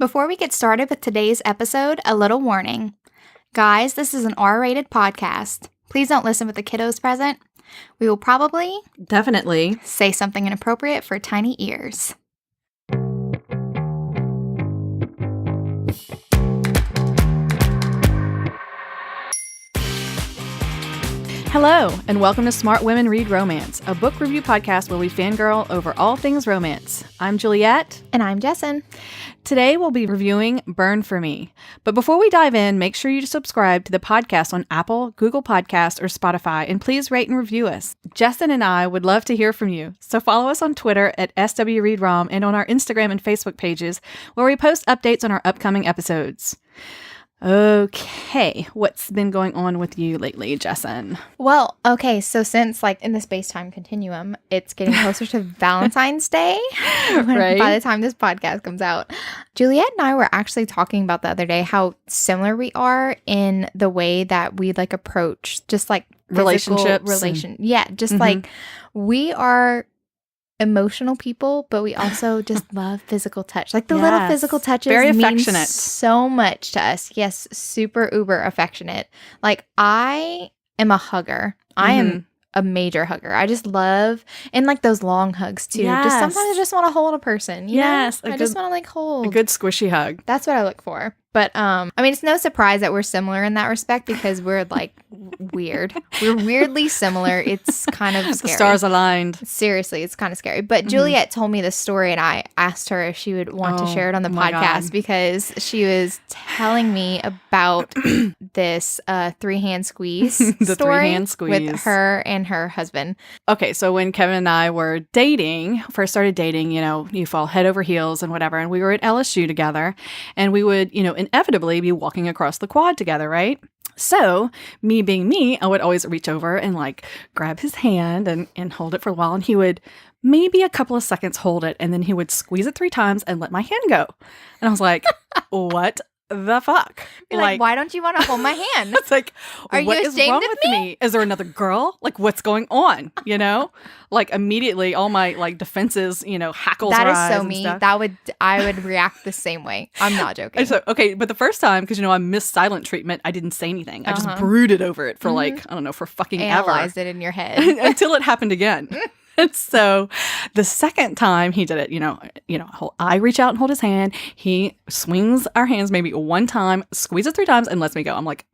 Before we get started with today's episode, a little warning. Guys, this is an R-rated podcast. Please don't listen with the kiddos present. We will probably, definitely, say something inappropriate for tiny ears. Hello, and welcome to Smart Women Read Romance, a book review podcast where we fangirl over all things romance. I'm Juliette. And I'm Jessen. Today we'll be reviewing Burn For Me. But before we dive in, make sure you subscribe to the podcast on Apple, Google Podcasts, or Spotify, and please rate and review us. Jessen and I would love to hear from you, so follow us on Twitter at SWReadRom and on our Instagram and Facebook pages, where we post updates on our upcoming episodes. Okay, what's been going on with you lately, Jessen? Well, okay, so since in the space-time continuum, it's getting closer to Valentine's Day, right? By the time this podcast comes out. Juliette and I were actually talking about the other day how similar we are in the way that we approach just relationships. We are emotional people, but we also just love physical touch. Little physical touches very mean affectionate. So much to us. Yes, super uber affectionate. I am a hugger. I am a major hugger. I just love, and those long hugs too. Yes. Just sometimes I just want to hold a person. You know? I just want to hold. A good squishy hug. That's what I look for. But, it's no surprise that we're similar in that respect because we're, weird. We're weirdly similar. It's kind of scary. The stars aligned. Seriously, it's kind of scary. But Juliette told me this story, and I asked her if she would want to share it on the podcast because she was telling me about this three-hand squeeze story with her and her husband. Okay, so when Kevin and I were first started dating, you fall head over heels and whatever, and we were at LSU together, and we would, inevitably be walking across the quad together, right? So, me being me, I would always reach over and grab his hand and hold it for a while. And he would maybe a couple of seconds hold it. And then he would squeeze it 3 times and let my hand go. And I was like, what the fuck? Why don't you want to hold my hand? It's are what you is wrong with me? Is there another girl? What's going on? Immediately all my defenses, hackles that rise. That is so me. Stuff. I would react the same way. I'm not joking. So, okay, but the first time, because I missed silent treatment, I didn't say anything. I just brooded over it for I don't know, for fucking ever. Analyzed it in your head until it happened again. And so the second time he did it, I reach out and hold his hand. He swings our hands maybe 1 time, squeezes 3 times, and lets me go. I'm like,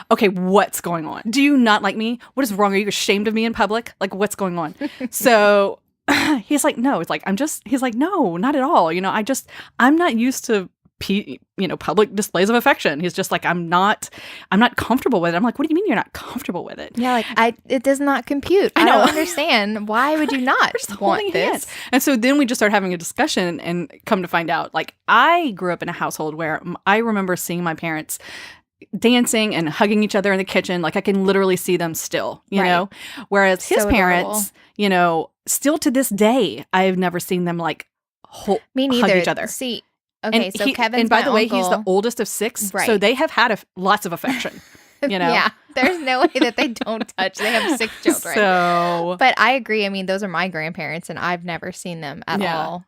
okay, what's going on? Do you not like me? What is wrong? Are you ashamed of me in public? What's going on? So he's like, no. He's like, no, not at all. I'm not used to public displays of affection. He's just I'm not comfortable with it. I'm like, what do you mean you're not comfortable with it? Yeah, it does not compute. I don't understand. Why would you not want this? Hands. And so then we just start having a discussion and come to find out, I grew up in a household where I remember seeing my parents dancing and hugging each other in the kitchen. I can literally see them still, you know? Whereas his parents, still to this day, I've never seen them hug each other. See, okay, so Kevin's and by the way, uncle. He's the oldest of 6, so they have had lots of affection. Yeah, there's no way that they don't touch. They have 6 children. But I agree. Those are my grandparents, and I've never seen them at all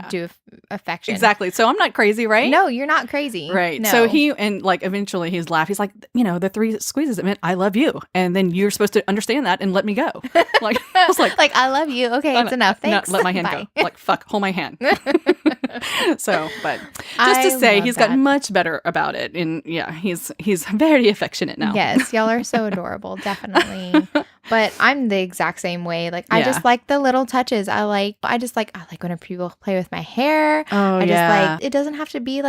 do affection. Exactly. So I'm not crazy, right? No, you're not crazy. Right. No. So eventually he's laughed. He's like, the 3 squeezes, it meant I love you, and then you're supposed to understand that and let me go. I was like, I love you. Okay, it's enough. Thanks. No, let my hand go. Fuck, hold my hand. So, but just to say, he's gotten much better about it, and he's very affectionate now. Yes, y'all are so adorable, definitely. But I'm the exact same way. I just like the little touches. I like when people play with my hair. Oh, just it doesn't have to be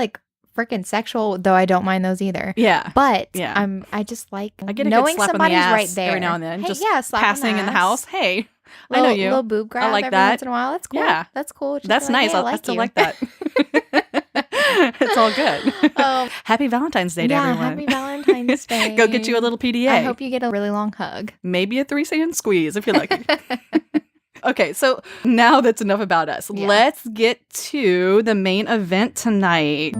freaking sexual, though I don't mind those either. Yeah. But I just like I get a knowing good slap somebody's on the ass right there every now and then. Hey, just slap passing in the house. Hey, I know you. Little boob grab. I like every that once in a while. That's cool. Yeah, that's cool. Just that's nice. Hey, I still like that. It's all good. Happy Valentine's Day to everyone. Happy Valentine's Day. Go get you a little PDA. I hope you get a really long hug. Maybe a 3-hand squeeze if you like it. Okay, so now that's enough about us. Yeah. Let's get to the main event tonight.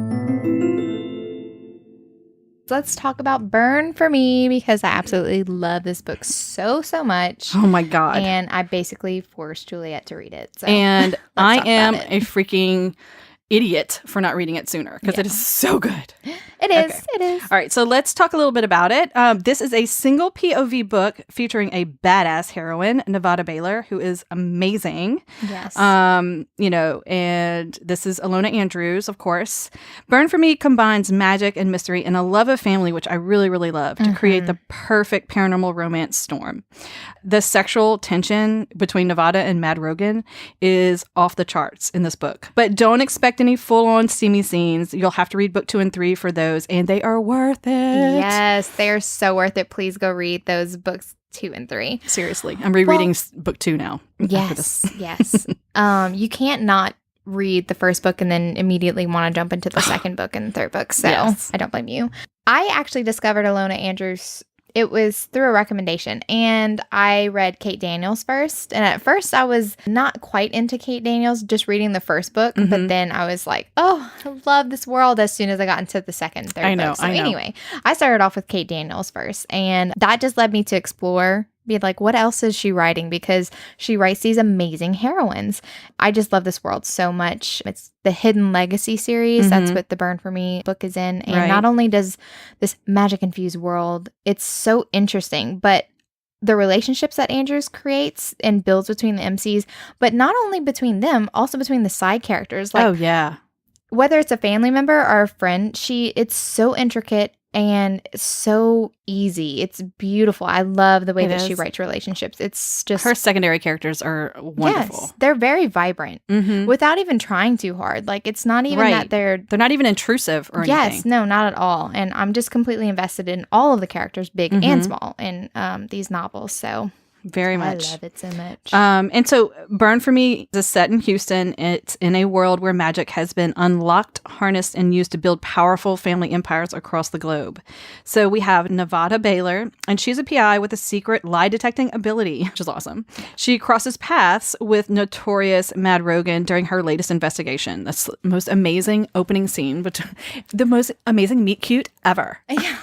Let's talk about Burn For Me because I absolutely love this book so much. Oh my God. And I basically forced Juliette to read it. So and I am a freaking idiot for not reading it sooner because it is so good. It is. Okay. It is. All right. So let's talk a little bit about it. This is a single POV book featuring a badass heroine, Nevada Baylor, who is amazing. Yes. You know, and this is Ilona Andrews, of course. Burn for Me combines magic and mystery and a love of family, which I really, really love, to create the perfect paranormal romance storm. The sexual tension between Nevada and Mad Rogan is off the charts in this book. But don't expect any full-on steamy scenes. You'll have to read book 2 and 3 for those, and they are worth it. Yes, they are so worth it. Please go read those books 2 and 3. Seriously. I'm rereading book 2 now. Yes, yes. You can't not read the first book and then immediately want to jump into the second book and third book. So I don't blame you. I actually discovered Ilona Andrews. It was through a recommendation, and I read Kate Daniels first. And at first, I was not quite into Kate Daniels, just reading the first book. But then I was like, oh, I love this world as soon as I got into the second, third book. So anyway, I started off with Kate Daniels first, and that just led me to explore, be like, what else is she writing? Because she writes these amazing heroines. I just love this world so much. It's the Hidden Legacy series. That's what the Burn for Me book is in. And not only does this magic-infused world, it's so interesting, but the relationships that Andrews creates and builds between the MCs, but not only between them, also between the side characters. Like, whether it's a family member or a friend, it's so intricate and so easy. It's beautiful. I love the way that she writes relationships. It's just... Her secondary characters are wonderful. Yes, they're very vibrant without even trying too hard. Like, it's not even that they're not even intrusive or anything. Yes, no, not at all. And I'm just completely invested in all of the characters, big and small, in these novels. So... Very much. I love it so much. And so Burn for Me is set in Houston. It's in a world where magic has been unlocked, harnessed, and used to build powerful family empires across the globe. So we have Nevada Baylor, and she's a PI with a secret lie-detecting ability, which is awesome. She crosses paths with notorious Mad Rogan during her latest investigation. That's the most amazing opening scene, but the most amazing meet cute ever. Yeah.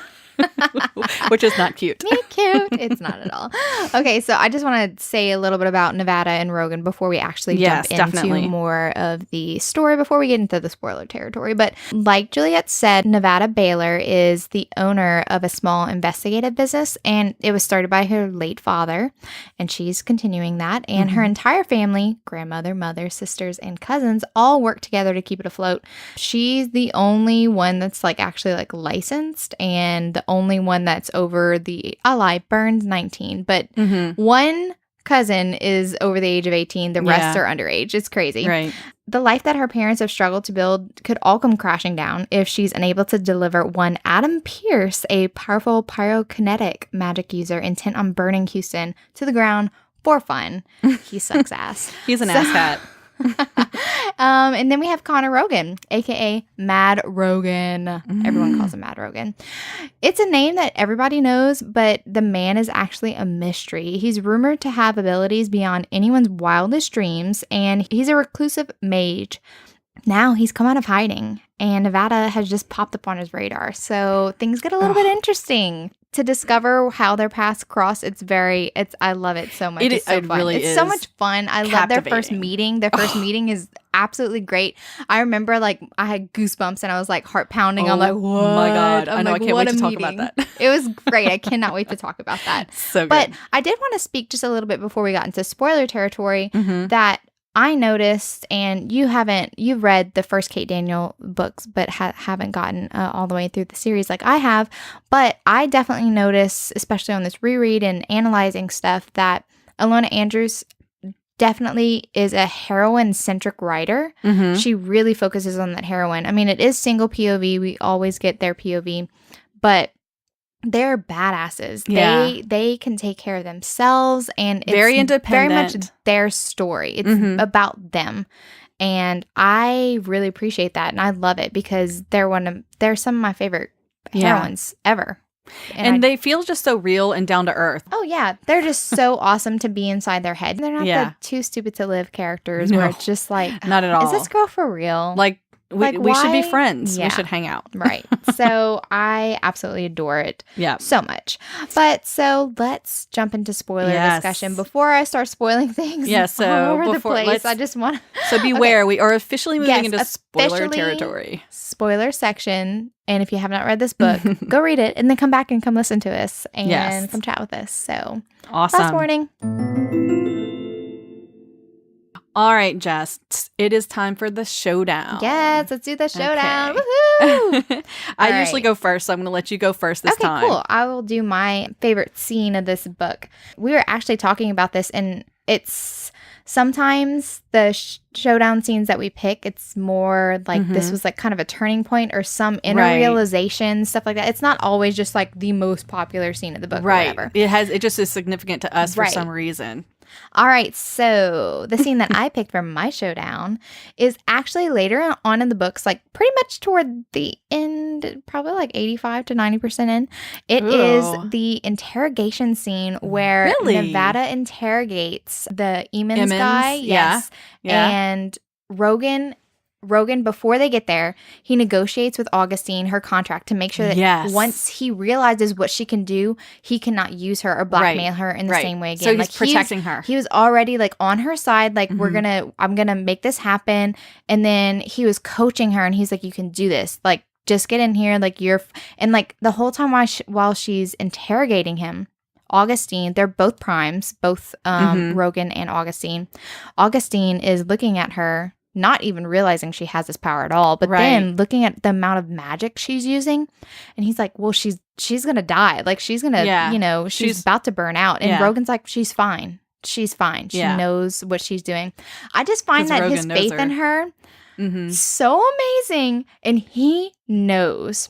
Which is not cute. Me cute. It's not at all. Okay, so I just want to say a little bit about Nevada and Rogan before we actually jump into more of the story, before we get into the spoiler territory. But like Juliette said, Nevada Baylor is the owner of a small investigative business, and it was started by her late father, and she's continuing that. And her entire family, grandmother, mother, sisters, and cousins, all work together to keep it afloat. She's the only one that's actually licensed, and the only one that's over the, Burns 19, but one cousin is over the age of 18. The rest are underage. It's crazy. Right. The life that her parents have struggled to build could all come crashing down if she's unable to deliver one Adam Pierce, a powerful pyrokinetic magic user intent on burning Houston to the ground for fun. He sucks ass. He's an asshat. And then we have Connor Rogan, aka Mad Rogan. Everyone calls him Mad Rogan. It's a name that everybody knows, but the man is actually a mystery. He's rumored to have abilities beyond anyone's wildest dreams, and he's a reclusive mage. Now he's come out of hiding, and Nevada has just popped up on his radar. So things get a little bit interesting. To discover how their paths cross, I love it so much. It's so fun. It's so much fun. I love their first meeting. Their first meeting is absolutely great. I remember I had goosebumps and I was heart pounding. I'm like, what? Oh my God. I know. I can't wait to talk about that. It was great. I cannot wait to talk about that. So good. But I did want to speak just a little bit before we got into spoiler territory that I noticed, and you've read the first Kate Daniel books, but haven't gotten all the way through the series like I have. But I definitely noticed, especially on this reread and analyzing stuff, that Ilona Andrews definitely is a heroine-centric writer. She really focuses on that heroine. I mean, it is single POV. We always get their POV, but they're badasses. Yeah. They can take care of themselves, and it's very independent. Very much their story. It's about them. And I really appreciate that, and I love it because they're some of my favorite heroines ever. And they feel just so real and down to earth. Oh, yeah. They're just so awesome to be inside their head. They're not the too stupid to live characters where it's just not at all. Is this girl for real? We should be why? friends. Yeah. We should hang out. Right. So I absolutely adore it. Yeah. So much. But so let's jump into spoiler discussion. Before I start spoiling things all over the place, I just want to... So beware, we are officially moving into spoiler territory. Spoiler section. And if you have not read this book, go read it and then come back and come listen to us and come chat with us. So awesome. Last warning. All right, Jess, it is time for the showdown. Yes, let's do the showdown. Okay. Woohoo! I usually go first, so I'm going to let you go first this time. Okay, cool. I will do my favorite scene of this book. We were actually talking about this, and it's sometimes the showdown scenes that we pick, it's more like this was like kind of a turning point or some inner realization, stuff like that. It's not always just like the most popular scene of the book or whatever. It just is significant to us for some reason. All right, so the scene that I picked for my showdown is actually later on in the books, like pretty much toward the end, probably like 85 to 90% in. It is the interrogation scene where Nevada interrogates the Emmons guy. Yes. Yeah. And Rogan, before they get there, he negotiates with Augustine her contract to make sure that once he realizes what she can do, he cannot use her or blackmail her in the same way again. So he's protecting her. He was already like on her side, like I'm gonna make this happen. And then he was coaching her, and he's like, "You can do this. Like, just get in here. Like and like the whole time while she's interrogating him." Augustine, they're both primes, both Rogan and Augustine. Augustine is looking at her, not even realizing she has this power at all, but then looking at the amount of magic she's using, and he's like, well, she's gonna die. Like, she's gonna, she's about to burn out. And Rogan's like, she's fine. She's fine. She knows what she's doing. I just find that his faith in her so amazing. And he knows.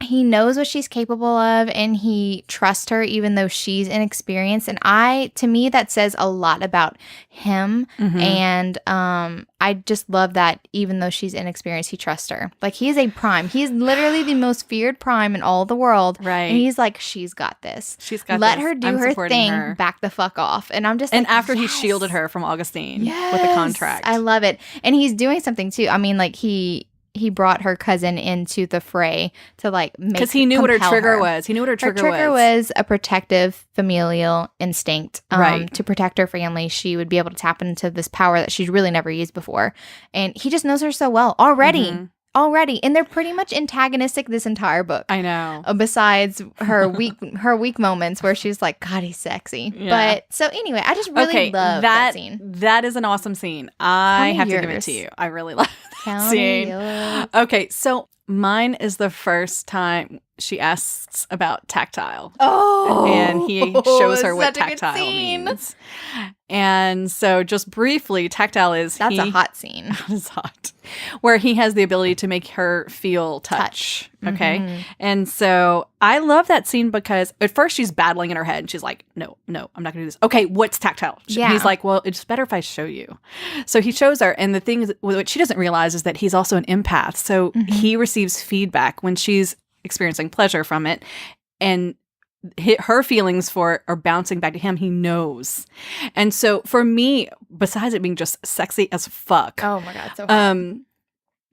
He knows what she's capable of, and he trusts her even though she's inexperienced. And to me, that says a lot about him. And I just love that even though she's inexperienced, he trusts her. Like, he is a prime. He's literally the most feared prime in all the world. Right. And he's like, she's got this. Let her do her thing. Back the fuck off. And I'm just like, after he shielded her from Augustine with the contract. I love it. And he's doing something too. I mean, like, he brought her cousin into the fray to like make, because he knew what her trigger was. He knew what her trigger was a protective familial instinct. To protect her family, she would be able to tap into this power that she's really never used before. And he just knows her so well already. And they're pretty much antagonistic this entire book. I know. Besides her weak moments where she's like, God, he's sexy. Yeah. But so anyway, I just really love that scene. That is an awesome scene. I have to give it to you. I really love that scene. Okay, so mine is the first time she asks about tactile. Oh, and he shows her what tactile means. And so just briefly, tactile is that's a hot scene. That is hot. Where he has the ability to make her feel touch. Okay. And so I love that scene because at first she's battling in her head and she's like, no, I'm not gonna do this. Okay, what's tactile? He's like, well, it's better if I show you. So he shows her, and the thing is, what she doesn't realize is that he's also an empath. So he receives feedback when she's experiencing pleasure from it, and her feelings for it are bouncing back to him. He knows. And so for me, besides it being just sexy as fuck, oh my God, so hot.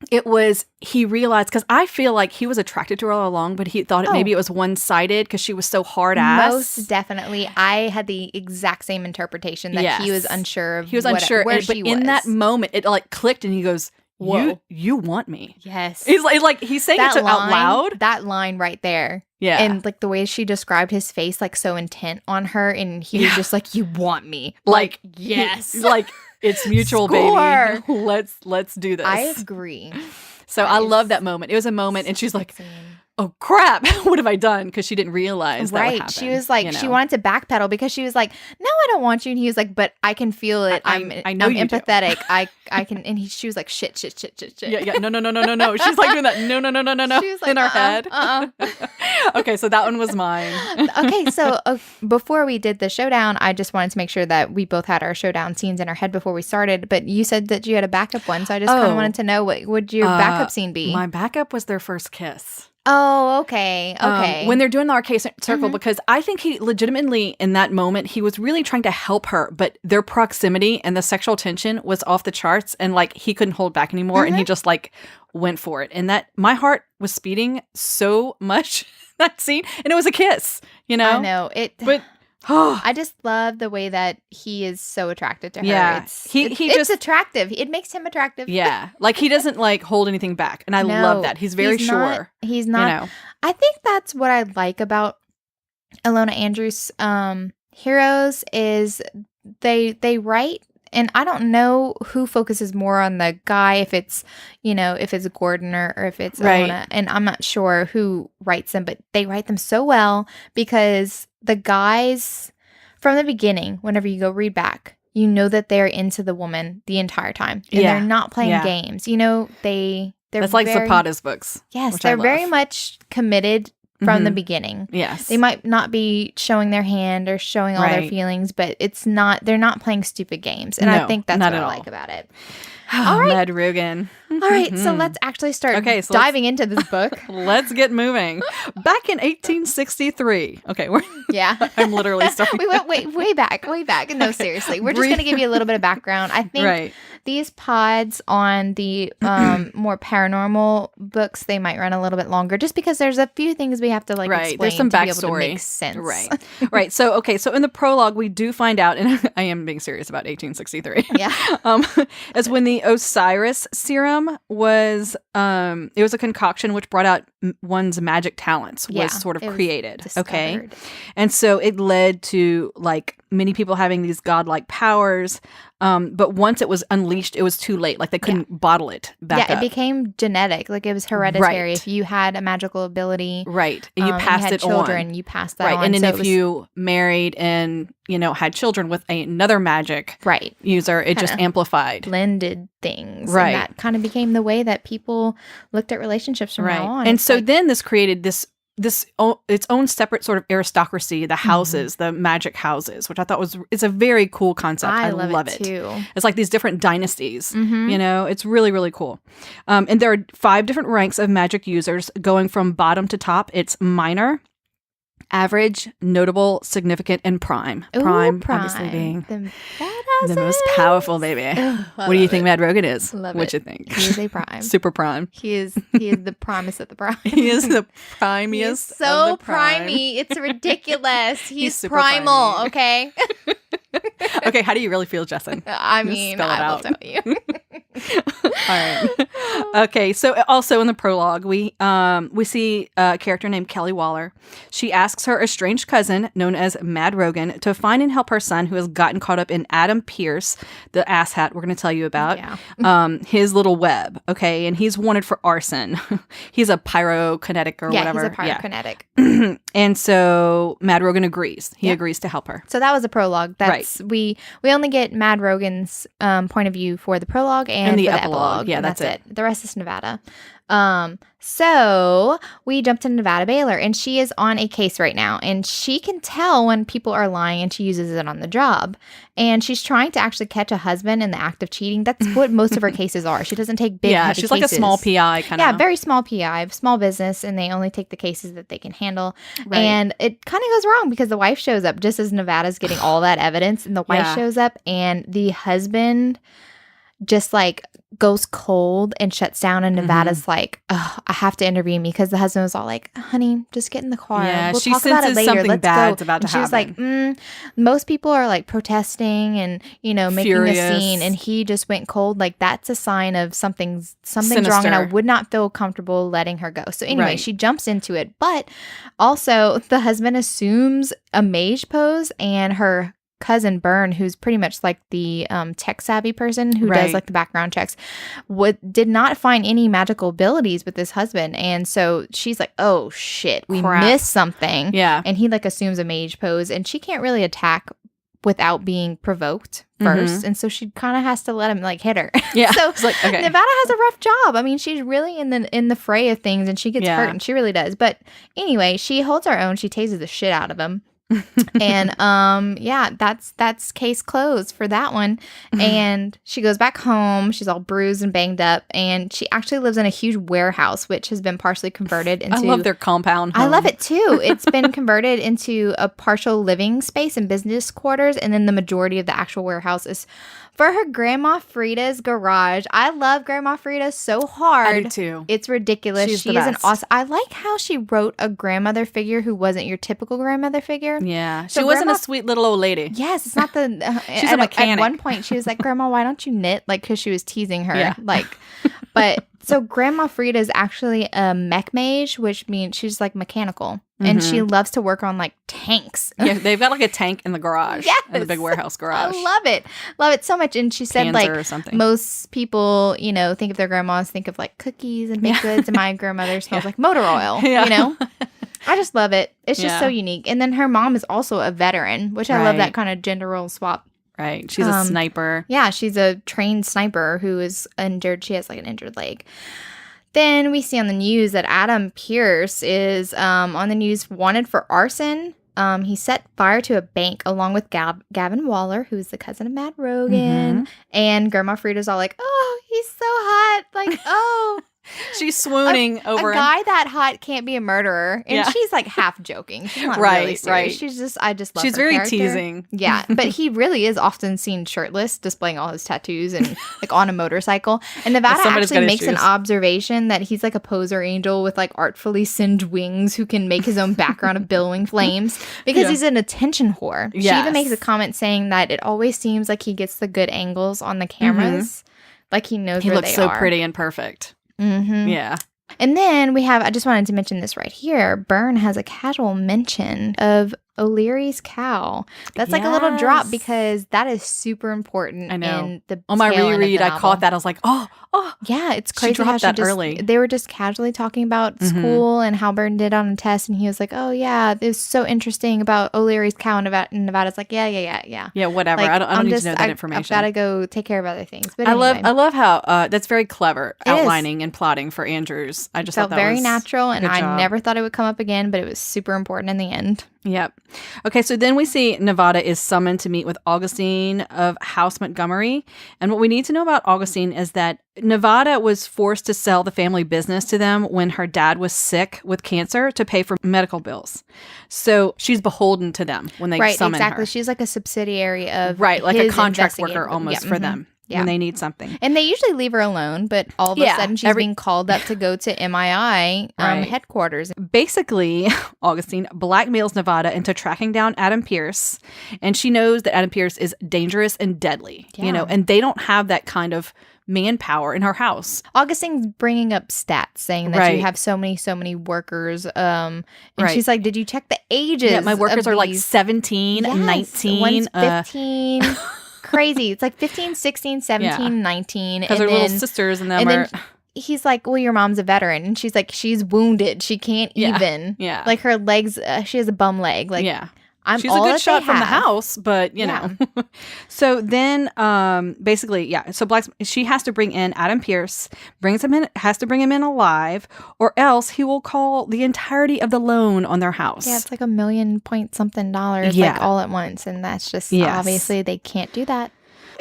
It was, he realized, because I feel like he was attracted to her all along, but he thought maybe it was one-sided because she was so hard-ass. Most definitely. I had the exact same interpretation that he was unsure of. He was unsure. Where but in that moment, it like clicked and he goes, whoa, you want me. Yes. He's like he's saying it out loud. That line right there. Yeah. And like the way she described his face, like so intent on her, and he was just like, you want me. Like yes. Like, it's mutual, baby. Let's do this. I agree. So I love that moment. It was a moment, and she's like, oh crap, what have I done? Because she didn't realize that would happen. She was like, she wanted to backpedal because she was like, no, I don't want you. And he was like, but I can feel it. I know I'm empathetic. I can. And she was like, shit. Yeah. No. She's like doing that. No. She was like, in her head. Okay, so that one was mine. Okay, so before we did the showdown, I just wanted to make sure that we both had our showdown scenes in our head before we started. But you said that you had a backup one, so I just kind of wanted to know what would your backup scene be? My backup was their first kiss. Oh, okay. Okay. When they're doing the arcade circle, because I think he legitimately, in that moment, he was really trying to help her, but their proximity and the sexual tension was off the charts, and like he couldn't hold back anymore, and he just like went for it. And that my heart was speeding so much that scene, and it was a kiss, you know? I know it, but. I just love the way that he is so attracted to her. Yeah, it's attractive. It makes him attractive. Yeah, like he doesn't like hold anything back, and I love that. He's very sure. He's not. You know? I think that's what I like about Ilona Andrews' heroes is they write. And I don't know who focuses more on the guy, if it's Gordon or if it's Ilona. And I'm not sure who writes them, but they write them so well because the guys, from the beginning, whenever you go read back, you know that they're into the woman the entire time. And they're not playing games. You know, they're That's like Zapata's books. Yes, they're very much committed from the beginning. Yes. They might not be showing their hand or showing all their feelings, but they're not playing stupid games. And I think that's what I like about it. All right. Mad Rogan. All right, so let's actually start diving into this book. Let's get moving. Back in 1863. Okay, I'm literally starting. We went way back. No, seriously. We're just going to give you a little bit of background. I think these pods on the more paranormal books, they might run a little bit longer just because there's a few things we have to explain. There's some backstory. To be able to make sense. Right. So in the prologue, we do find out, and I am being serious about 1863. Yeah. As when the Osiris serum was it was a concoction which brought out one's magic talents, was sort of created. Discovered. Okay. And so it led to like many people having these godlike powers. But once it was unleashed, it was too late. Like they couldn't bottle it back up. Yeah, it became genetic. Like it was hereditary. If you had a magical ability, and you passed it children, on. You passed that on. And then if you married and had children with another magic user, it just amplified, blended things. And that kind of became the way that people looked at relationships from now on. And so then this created this its own separate sort of aristocracy, the houses, the magic houses, which I thought it's a very cool concept. I love it too. It's like these different dynasties, it's really, really cool. And there are 5 different ranks of magic users going from bottom to top. It's minor, average, notable, significant, and prime. Prime obviously being the most powerful, baby. What do you think Mad Rogan is? What you think? He is a prime. Super prime. He is the primest of the prime. He is the primiest. He's so primey. It's ridiculous. He's primal, primey. Okay? Okay, how do you really feel, Jessen? I mean, I will tell you. All right. Okay, so also in the prologue, we see a character named Kelly Waller. She asks her estranged cousin, known as Mad Rogan, to find and help her son who has gotten caught up in Adam Pierce, the asshat we're going to tell you about, his little web, okay? And he's wanted for arson. He's a pyrokinetic or whatever. He's a pyrokinetic. Yeah. And so Mad Rogan agrees. He agrees to help her. So that was a prologue. That's we only get Mad Rogan's point of view for the prologue and the epilogue. Yeah, that's it. The rest is Nevada. So we jumped into Nevada Baylor, and she is on a case right now, and she can tell when people are lying, and she uses it on the job. And she's trying to actually catch a husband in the act of cheating. That's what most of her cases are. She doesn't take big, heavy she's cases. Like a small PI kind of. Yeah, very small PI, small business, and they only take the cases that they can handle. And it kind of goes wrong because the wife shows up just as Nevada's getting all that evidence, and the wife shows up, and the husband just like goes cold and shuts down, and Nevada's like, oh, I have to intervene because the husband was all like, honey, just get in the car. Yeah, we'll she talk about it later. Something Let's bad's go. about to and she was happen. like, most people are like protesting and making Furious. a scene, and he just went cold. Like that's a sign of something's Sinister. wrong, and I would not feel comfortable letting her go. So anyway, she jumps into it, but also the husband assumes a mage pose, and her cousin Byrne, who's pretty much like the tech savvy person who does like the background checks, did not find any magical abilities with this husband, and so she's like, oh shit, we missed something. And he like assumes a mage pose, and she can't really attack without being provoked first, and so she kind of has to let him like hit her. So like, okay. Nevada has a rough job. I mean, she's really in the fray of things, and she gets hurt, and she really does. But anyway, she holds her own. She tases the shit out of him. And yeah, that's case closed for that one. And she goes back home. She's all bruised and banged up, and she actually lives in a huge warehouse, which has been partially converted into. I love their compound home. I love it too. It's been converted into a partial living space and business quarters, and then the majority of the actual warehouse is for her grandma Frida's garage. I love Grandma Frida so hard. I do too. It's ridiculous. She is an awesome. I like how she wrote a grandmother figure who wasn't your typical grandmother figure. Yeah, she wasn't a sweet little old lady. Yes, it's not the. She's a mechanic. At one point, she was like, "Grandma, why don't you knit?" Like, because she was teasing her. Yeah. Like, but so Grandma Frida is actually a mech mage, which means she's like mechanical. And she loves to work on like tanks. Yeah, they've got like a tank in the garage. Yes. In the big warehouse garage. I love it. Love it so much. And she said Panzer or like something. most people, you know, think of their grandmas, think of like cookies and baked goods. And my grandmother smells like motor oil, you know? I just love it. It's just so unique. And then her mom is also a veteran, which I love that kind of gender role swap. Right. She's a sniper. Yeah, she's a trained sniper who is injured. She has like an injured leg. Then we see on the news that Adam Pierce is on the news wanted for arson. He set fire to a bank along with Gavin Waller, who's the cousin of Mad Rogan. And Grandma Frida's all like, oh, he's so hot. Like, oh. She's swooning over a guy that hot can't be a murderer. And she's like half joking. She's not really serious. Right. She's just, I just love her very character. teasing. Yeah. But he really is often seen shirtless, displaying all his tattoos and like on a motorcycle. And Nevada actually makes an observation that he's like a poser angel with like artfully singed wings who can make his own background of billowing flames because he's an attention whore. She even makes a comment saying that it always seems like he gets the good angles on the cameras. Like he knows where they are. He looks so pretty and perfect. Yeah. And then we have, I just wanted to mention this right here. Byrne has a casual mention of O'Leary's cow. That's like a little drop because that is super important. I know. In the on my reread, I caught that. I was like, oh. Yeah, it's crazy. She dropped that early. They were just casually talking about school and how Byrne did on a test. And he was like, oh, yeah, it was so interesting about O'Leary's cow in Nevada. And Nevada's like, yeah. Yeah, whatever. Like, I don't need to know that information. I've got to go take care of other things. But I love how that's very clever outlining and plotting for Andrews. I just felt thought that very was natural, and I job. never thought it would come up again, but it was super important in the end. Yep. Okay, so then we see Nevada is summoned to meet with Augustine of House Montgomery. And what we need to know about Augustine is that Nevada was forced to sell the family business to them when her dad was sick with cancer to pay for medical bills. So she's beholden to them when they summon her. Right, exactly. She's like a subsidiary of like a contract worker almost for them. Yeah. When they need something. And they usually leave her alone, but all of a sudden she's being called up to go to MII headquarters. Basically, Augustine blackmails Nevada into tracking down Adam Pierce, and she knows that Adam Pierce is dangerous and deadly, you know, and they don't have that kind of manpower in her house. Augustine's bringing up stats saying that you have so many workers. And she's like, did you check the ages? Yeah, my workers are like 17, 19. One's 15. Crazy. It's like 15, 16, 17, 19. Because her little sisters and them are... He's like, well, your mom's a veteran. And she's like, she's wounded. She can't even. Yeah. Like her legs, she has a bum leg. Like, she's a good shot from the house, but you know. So then, basically, so she has to bring in Adam Pierce, has to bring him in alive, or else he will call the entirety of the loan on their house. Yeah, it's like $1 million point something like all at once, and that's just obviously they can't do that.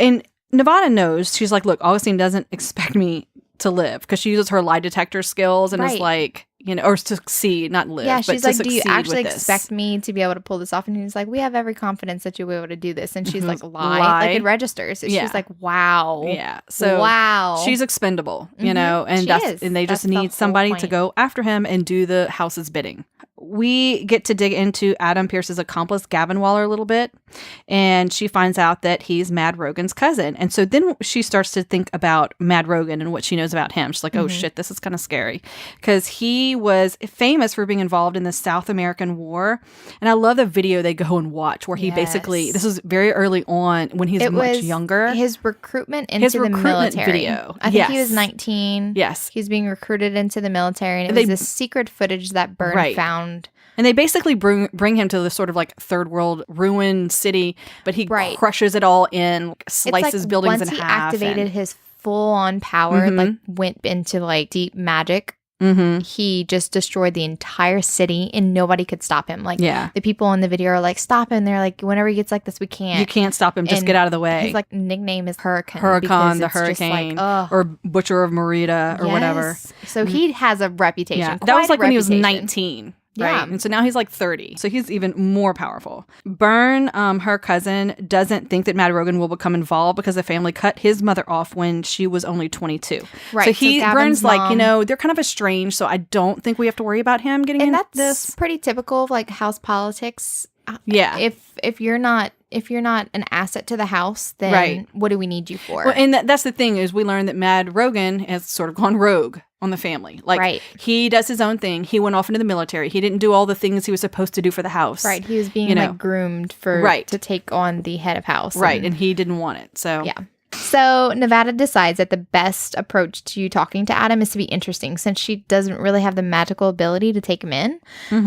And Nevada knows. She's like, look, Augustine doesn't expect me to live because she uses her lie detector skills and is like, you know, or succeed, not live. Yeah, she's but like, do you actually expect me to be able to pull this off? And he's like, we have every confidence that you'll be able to do this. And she's like, lie. Like it registers. So she's like, wow. Yeah. So she's expendable, you know, and they just need somebody to go after him and do the house's bidding. We get to dig into Adam Pierce's accomplice, Gavin Waller, a little bit, and she finds out that he's Mad Rogan's cousin. And so then she starts to think about Mad Rogan and what she knows about him. She's like, oh, shit, this is kind of scary. Because he was famous for being involved in the South American War. And I love the video they go and watch where he basically, this was very early on when he's much younger. His recruitment into the military. Video. I think he was 19. Yes. He's being recruited into the military. And it was this secret footage that Byrne found. And they basically bring him to this sort of like third world ruined city, but he crushes it all in, slices buildings in half. Once he activated his full on power, like went into like deep magic he just destroyed the entire city and nobody could stop him. Like, the people in the video are like, stop him. They're like, whenever he gets like this, we can't. You can't stop him. Just get out of the way. His like nickname is Hurricane. The Hurricane. Like, or Butcher of Merida or whatever. So he has a reputation. Yeah. That was like when he was 19. Right. Yeah. And so now he's like 30. So he's even more powerful. Byrne, her cousin, doesn't think that Mad Rogan will become involved because the family cut his mother off when she was only 22. Right. So Byrne's like, you know, they're kind of estranged. So I don't think we have to worry about him getting into this. That's pretty typical of like house politics. Yeah. If you're not an asset to the house, then what do we need you for? Well, and that's the thing is we learned that Mad Rogan has sort of gone rogue on the family. Like, he does his own thing. He went off into the military. He didn't do all the things he was supposed to do for the house. Right. He was being like groomed to take on the head of house. Right. And he didn't want it. So yeah. So Nevada decides that the best approach to talking to Adam is to be interesting since she doesn't really have the magical ability to take him in.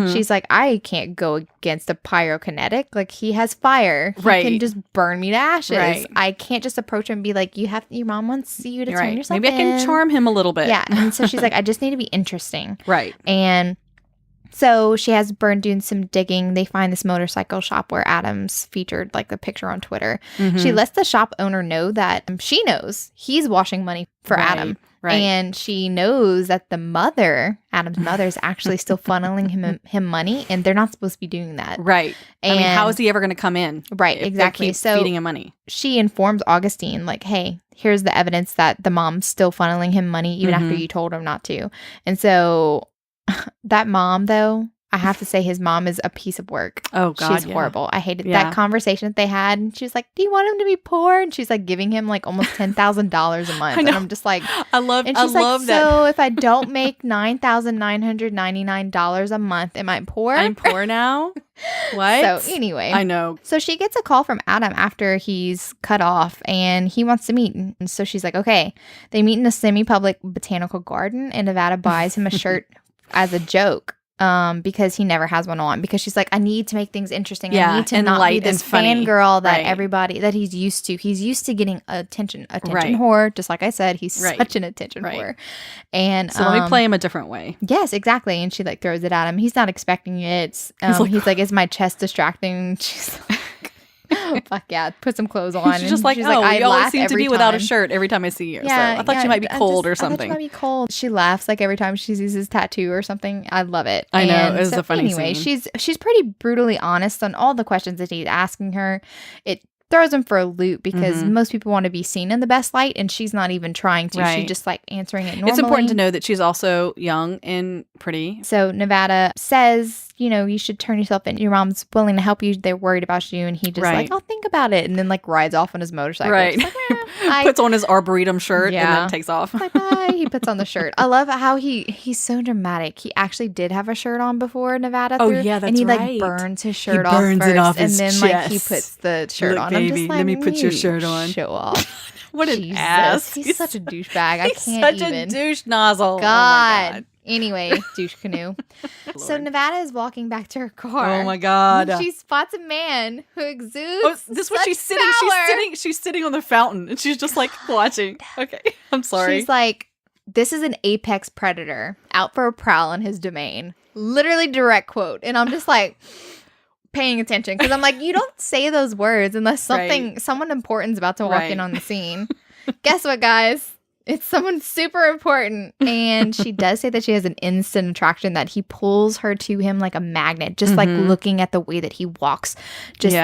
She's like, I can't go against a pyrokinetic. Like, he has fire. He can just burn me to ashes. I can't just approach him and be like, your mom wants you to turn yourself Maybe in. I can charm him a little bit. Yeah. And so she's like, I just need to be interesting. Right. And so she has Byrne doing some digging. They find this motorcycle shop where Adam's featured like the picture on Twitter. She lets the shop owner know that she knows he's washing money for Adam. Right. And she knows that Adam's mother, is actually still funneling him money, and they're not supposed to be doing that. Right. And I mean, how is he ever going to come in? Right, exactly. So feeding him money. She informs Augustine, like, hey, here's the evidence that the mom's still funneling him money even after you told him not to. And so that mom, though, I have to say his mom is a piece of work. Oh, God, she's horrible. I hated that conversation that they had. And she was like, do you want him to be poor? And she's like giving him like almost $10,000 a month. And I'm just like, I love that. So if I don't make $9,999 a month, am I poor? I'm poor now? What? So anyway. I know. So she gets a call from Adam after he's cut off and he wants to meet. And so she's like, okay. They meet in a semi-public botanical garden and Nevada buys him a shirt as a joke. Because he never has one on. Because she's like, I need to make things interesting. I need to not be this fangirl that everybody that he's used to. He's used to getting attention whore. Just like I said, he's such an attention whore. And so let me play him a different way. Yes, exactly. And she like throws it at him. He's not expecting it. He's like, is my chest distracting? She's like, fuck yeah, put some clothes on. She's just like, you always seem to be without a shirt every time I see you. Yeah, so I thought you might be cold or something. I thought you might be cold. She laughs like every time she sees his tattoo or something. I love it. I know. It was a funny scene. She's pretty brutally honest on all the questions that he's asking her. It throws him for a loop because most people want to be seen in the best light and she's not even trying to. She's just like answering it normally. It's important to know that she's also young and pretty. So Nevada says, you should turn yourself in. Your mom's willing to help you. They're worried about you. And he just like, I'll think about it. And then like rides off on his motorcycle. Right. Like, puts on his Arboretum shirt and then takes off. Bye-bye. He puts on the shirt. I love how he's so dramatic. He actually did have a shirt on before Nevada threw. Oh, yeah, that's and he right. like burns his shirt off first. It off and his then chest. like he puts the shirt on. Baby, I'm just like, let me put your shirt on. Show off. What an ass. He's such a douchebag. I can't such even. a douche nozzle. God. Oh my God. Anyway, douche canoe. So Nevada is walking back to her car. Oh my God. She spots a man who exudes this is what she's sitting. She's sitting on the fountain and she's just like watching. Okay. I'm sorry. She's like, this is an apex predator out for a prowl in his domain. Literally direct quote. And I'm just like paying attention because I'm like, you don't say those words unless someone important's about to walk in on the scene. Guess what, guys? It's someone super important. And she does say that she has an instant attraction, that he pulls her to him like a magnet, just like looking at the way that he walks, just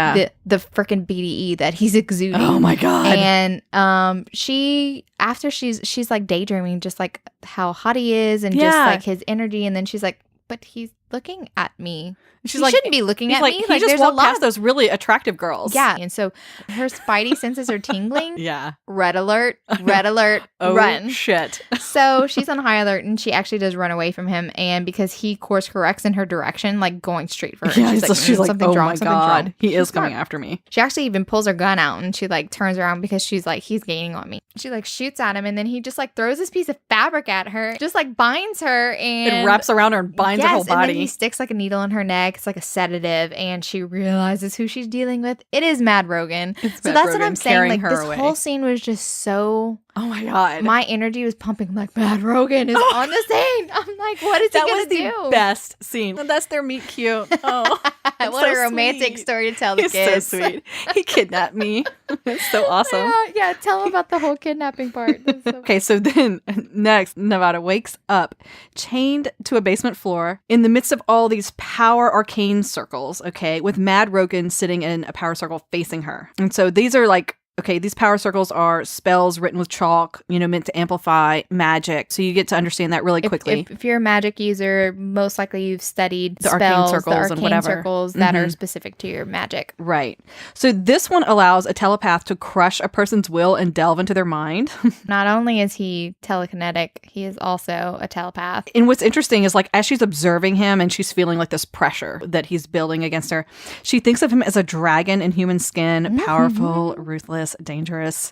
the freaking BDE that he's exuding. Oh my God. And after she's like daydreaming just like how hot he is and just like his energy. And then she's like, but he's looking at me. She's like, shouldn't be looking at me. He just walked past those really attractive girls. Yeah. And so her spidey senses are tingling. Yeah. Red alert, oh, run. Shit. So she's on high alert and she actually does run away from him. And because he course corrects in her direction, like going straight for her. Yeah, she's like, something's wrong, something's wrong. He is coming after me. She actually even pulls her gun out and she like turns around because she's like, he's gaining on me. She like shoots at him and then he just like throws this piece of fabric at her, just like binds her and it wraps around her and binds her whole body. And then he sticks like a needle in her neck. It's like a sedative, and she realizes who she's dealing with. It is Mad Rogan. So that's what I'm saying. Like, this whole scene was just so... Oh my God. My energy was pumping. I'm like, Mad Rogan is on the scene. I'm like, what is he going to do? That was the best scene. And that's their meet cute. Oh, what a romantic story to tell the kids. It's so sweet. He kidnapped me. It's so awesome. Yeah, tell them about the whole kidnapping part. Okay, so then next, Nevada wakes up chained to a basement floor in the midst of all these power arcane circles, okay, with Mad Rogan sitting in a power circle facing her. And so these are like, okay, these power circles are spells written with chalk, meant to amplify magic. So you get to understand that really quickly. If you're a magic user, most likely you've studied the spells, arcane circles, the arcane and whatever. circles that are specific to your magic. Right. So this one allows a telepath to crush a person's will and delve into their mind. Not only is he telekinetic, he is also a telepath. And what's interesting is, like, as she's observing him and she's feeling like this pressure that he's building against her, she thinks of him as a dragon in human skin, powerful, ruthless, dangerous.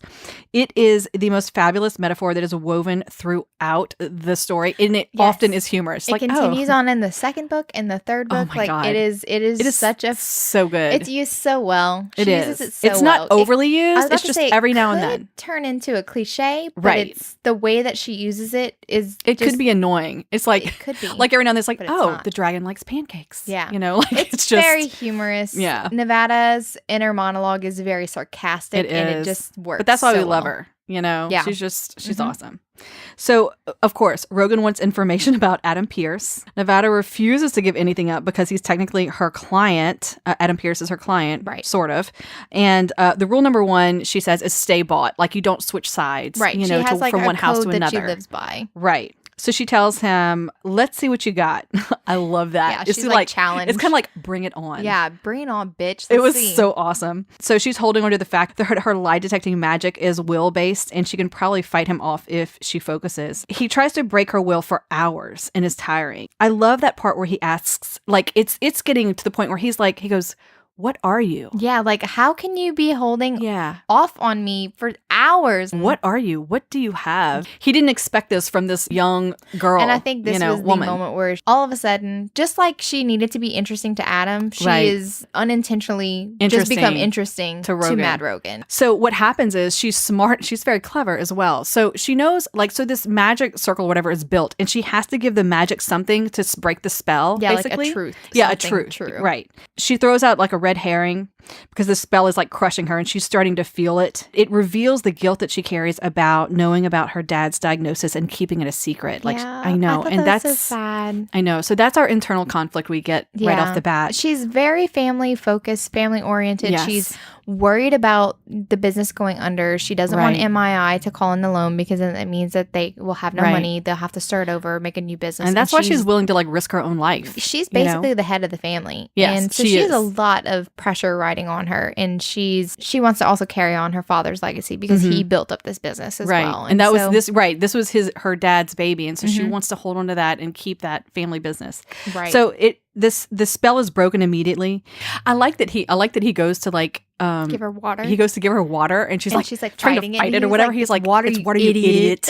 It is the most fabulous metaphor that is woven throughout the story, and it often is humorous. It continues on in the second book and the third book. God. It is such a so good. It's used so well. She uses it so well. Not overly used. It's just every now and then. Turn into a cliche, but it's the way that she uses it is. It could be annoying. It's like it could be like every now and then it's like, the dragon likes pancakes. Yeah, like it's just very humorous. Yeah, Nevada's inner monologue is very sarcastic. It just works. But that's why we love her. Yeah. She's awesome. So, of course, Rogan wants information about Adam Pierce. Nevada refuses to give anything up because he's technically her client. Adam Pierce is her client, right? Sort of. And the rule number one, she says, is stay bought. Like, you don't switch sides, right? She has like from one house to another. That she lives by, right? So she tells him, let's see what you got. I love that. Yeah, she's like challenge. It's kind of like, bring it on. Yeah, bring it on, bitch. It was so awesome. So she's holding on to the fact that her lie detecting magic is will-based, and she can probably fight him off if she focuses. He tries to break her will for hours and is tiring. I love that part where he asks, like, it's getting to the point where he's like, he goes, what are you? Yeah, like, how can you be holding off on me for hours? What are you? What do you have? He didn't expect this from this young girl. And I think this was the moment where all of a sudden, just like she needed to be interesting to Adam, she is unintentionally just become interesting to Mad Rogan. So what happens is she's smart. She's very clever as well. So she knows, like, so this magic circle, whatever, is built, and she has to give the magic something to break the spell, basically. Like a truth. Yeah, a truth. True. Right. She throws out like a red herring because the spell is like crushing her and she's starting to feel it. It reveals the guilt that she carries about knowing about her dad's diagnosis and keeping it a secret. Like, I know. And that's so sad. I know. So that's our internal conflict we get right off the bat. She's very family focused, family oriented. Yes. She's worried about the business going under. She doesn't want MII to call in the loan because then it means that they will have no money. They'll have to start over, make a new business. And that's why she's willing to like risk her own life. She's basically the head of the family. Yes, and so she has a lot of pressure riding on her. And she wants to also carry on her father's legacy because he built up this business as well. And that was this was her dad's baby. And so she wants to hold on to that and keep that family business. Right. So the spell is broken immediately. I like that he goes to like give her water. He goes to give her water and she's like trying to fight it or whatever. He's like, water, it's water, you idiot.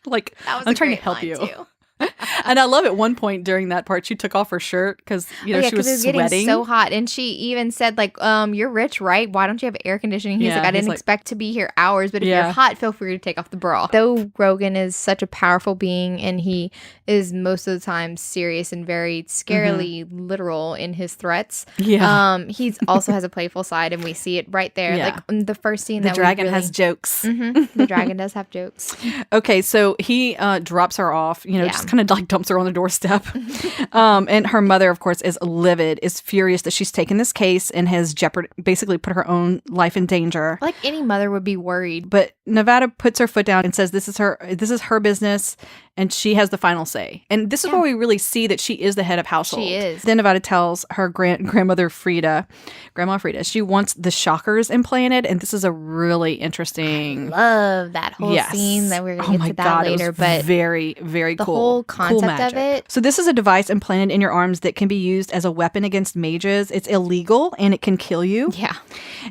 Like, I'm trying to help you. Too. And I love at one point during that part, she took off her shirt because, she was sweating. Getting so hot. And she even said, like, you're rich, right? Why don't you have air conditioning? He's like, I didn't expect to be here hours, but if you're hot, feel free to take off the bra. Though Rogan is such a powerful being and he is most of the time serious and very scarily literal in his threats. Yeah. He also has a playful side and we see it right there. Yeah. Like in the first scene the dragon has jokes. The dragon does have jokes. Okay, so he drops her off, just kind of like dumps her on the doorstep. And her mother, of course, is livid, is furious that she's taken this case and has basically put her own life in danger. Like any mother would be worried. But Nevada puts her foot down and says this is her business and she has the final say. And this is where we really see that she is the head of household. She is. Then Nevada tells her grandma Frida, she wants the shockers implanted. And this is a really interesting... I love that whole scene that we're going to get to that later. But very, very cool. The whole concept of it. So this is a device implanted in your arms that can be used as a weapon against mages. It's illegal and it can kill you. Yeah.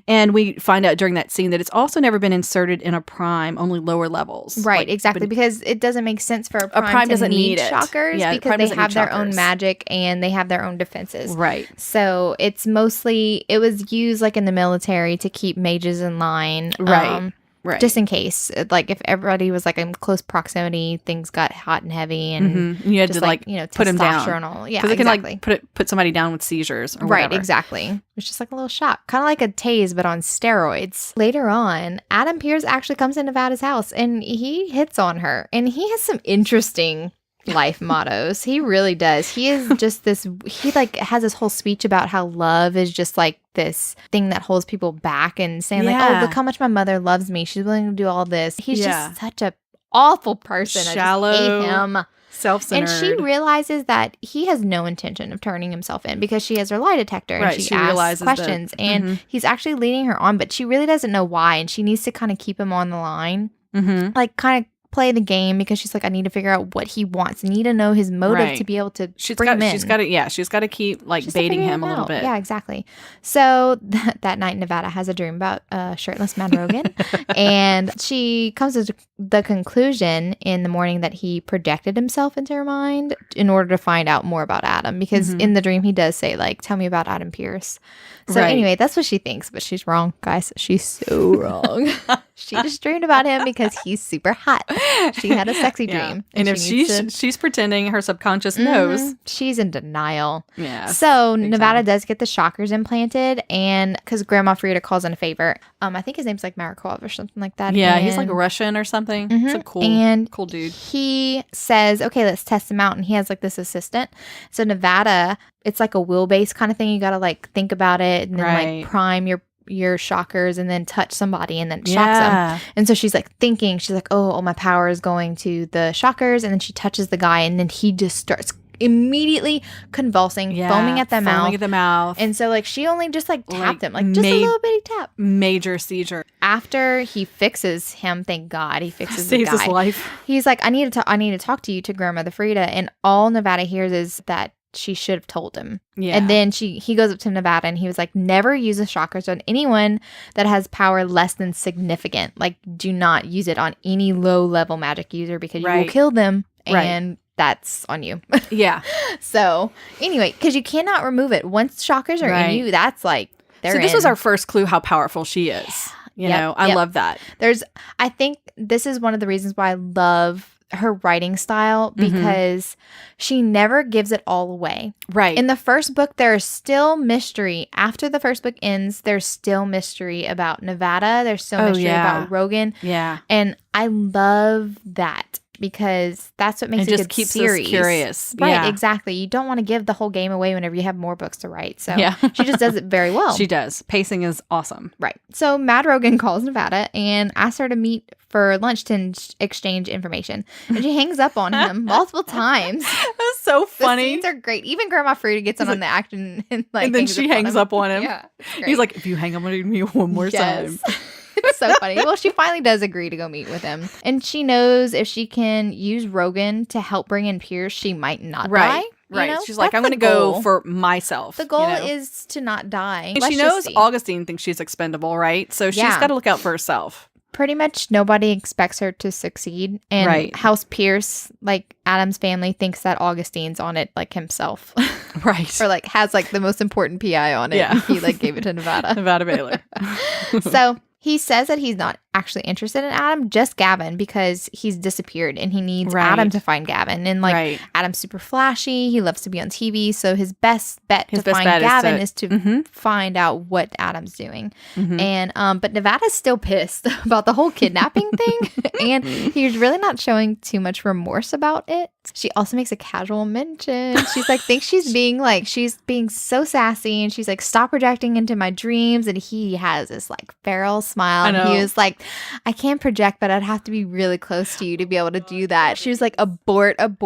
And we find out during that scene that it's also never been inserted in a prime, only lower levels. Right, exactly. Because it doesn't make sense for for Prime doesn't need it. shockers because Prime they doesn't have need their own shockers. magic and they have their own defenses. Right. So it's mostly, it was used like in the military to keep mages in line. Right. Right. Just in case, like if everybody was like in close proximity, things got hot and heavy, and you had to like put them down. Yeah, because it exactly. can like put somebody down with seizures or right, whatever. exactly. It's just like a little shock, kind of like a tase, but on steroids. Later on, Adam Pierce actually comes to Nevada's house and he hits on her, and he has some interesting life mottos. He really does. He is just this, he like has this whole speech about how love is just like this thing that holds people back, and saying like, oh, look how much my mother loves me, she's willing to do all this. He's just such a awful person. Shallow, I just hate him. Self-centered. And she realizes that he has no intention of turning himself in because she has her lie detector, and right, she asks questions and he's actually leading her on, but she really doesn't know why, and she needs to kind of keep him on the line, like kind of play the game, because she's like, I need to figure out what he wants. I need to know his motive to be able to bring him in. She's got to keep like baiting him a little bit. Yeah, exactly. So that night, Nevada has a dream about shirtless Mad Rogan, and she comes to the conclusion in the morning that he projected himself into her mind in order to find out more about Adam, because in the dream he does say like, tell me about Adam Pierce. So anyway, that's what she thinks, but she's wrong, guys. She's so wrong. She just dreamed about him because he's super hot. She had a sexy dream. And if she's pretending her subconscious knows. She's in denial. Yeah. So Nevada does get the shockers implanted, and because Grandma Frida calls in a favor. I think his name's like Marikov or something like that. Yeah, he's like Russian or something. He's a cool dude. He says, okay, let's test him out. And he has like this assistant. So Nevada, it's like a will-based kind of thing. You got to like think about it and then like prime your shockers and then touch somebody and then shocks them. And so she's like thinking, she's like, oh, all my power is going to the shockers. And then she touches the guy, and then he just starts immediately convulsing, foaming at the mouth. And so like she only just like tapped him, like just a little bitty tap. Major seizure. After he fixes him, thank God he fixes saves the guy. His life. He's like, I need to talk to you, to Grandmother Frida. And all Nevada hears is that she should have told him. Yeah. And then he goes up to Nevada and he was like, never use the shockers on anyone that has power less than significant. Like, do not use it on any low level magic user, because you will kill them, and that's on you. Yeah. So anyway, because you cannot remove it. Once shockers are in you, that's like, they're in. So this was our first clue how powerful she is. You know, I love that. I think this is one of the reasons why I love her writing style, because she never gives it all away. Right. In the first book, there is still mystery. After the first book ends, there's still mystery about Nevada. There's still mystery about Rogan. Yeah. And I love that, because that's what makes it a good keeps series. Us curious. Right, exactly. You don't want to give the whole game away whenever you have more books to write. So she just does it very well. She does. Pacing is awesome. Right. So Mad Rogan calls Nevada and asks her to meet for lunch to exchange information. And she hangs up on him multiple times. That's so funny. The scenes are great. Even Grandma Frida gets on the act and then she hangs up on him. Yeah. He's like, if you hang up on me one more time. It's so funny. Well, she finally does agree to go meet with him. And she knows if she can use Rogan to help bring in Pierce, she might not die. Right. You know? She's like, I'm going to go for myself. The goal is to not die. And she knows Augustine thinks she's expendable, right? So she's got to look out for herself. Pretty much nobody expects her to succeed. And House Pierce, like Adam's family, thinks that Augustine's on it like himself. Right. Or like has like the most important PI on it. Yeah. He like gave it to Nevada. Nevada Baylor. So he says that he's not actually interested in Adam, just Gavin, because he's disappeared and he needs Adam to find Gavin. And like Adam's super flashy. He loves to be on TV. So his best bet to find Gavin is to find out what Adam's doing. And but Nevada's still pissed about the whole kidnapping thing. And he's really not showing too much remorse about it. She also makes a casual mention. She's like, thinks she's being so sassy, and she's like, stop projecting into my dreams. And he has this like feral smile. And he was like, I can't project, but I'd have to be really close to you to be able to do that. She was like, abort. And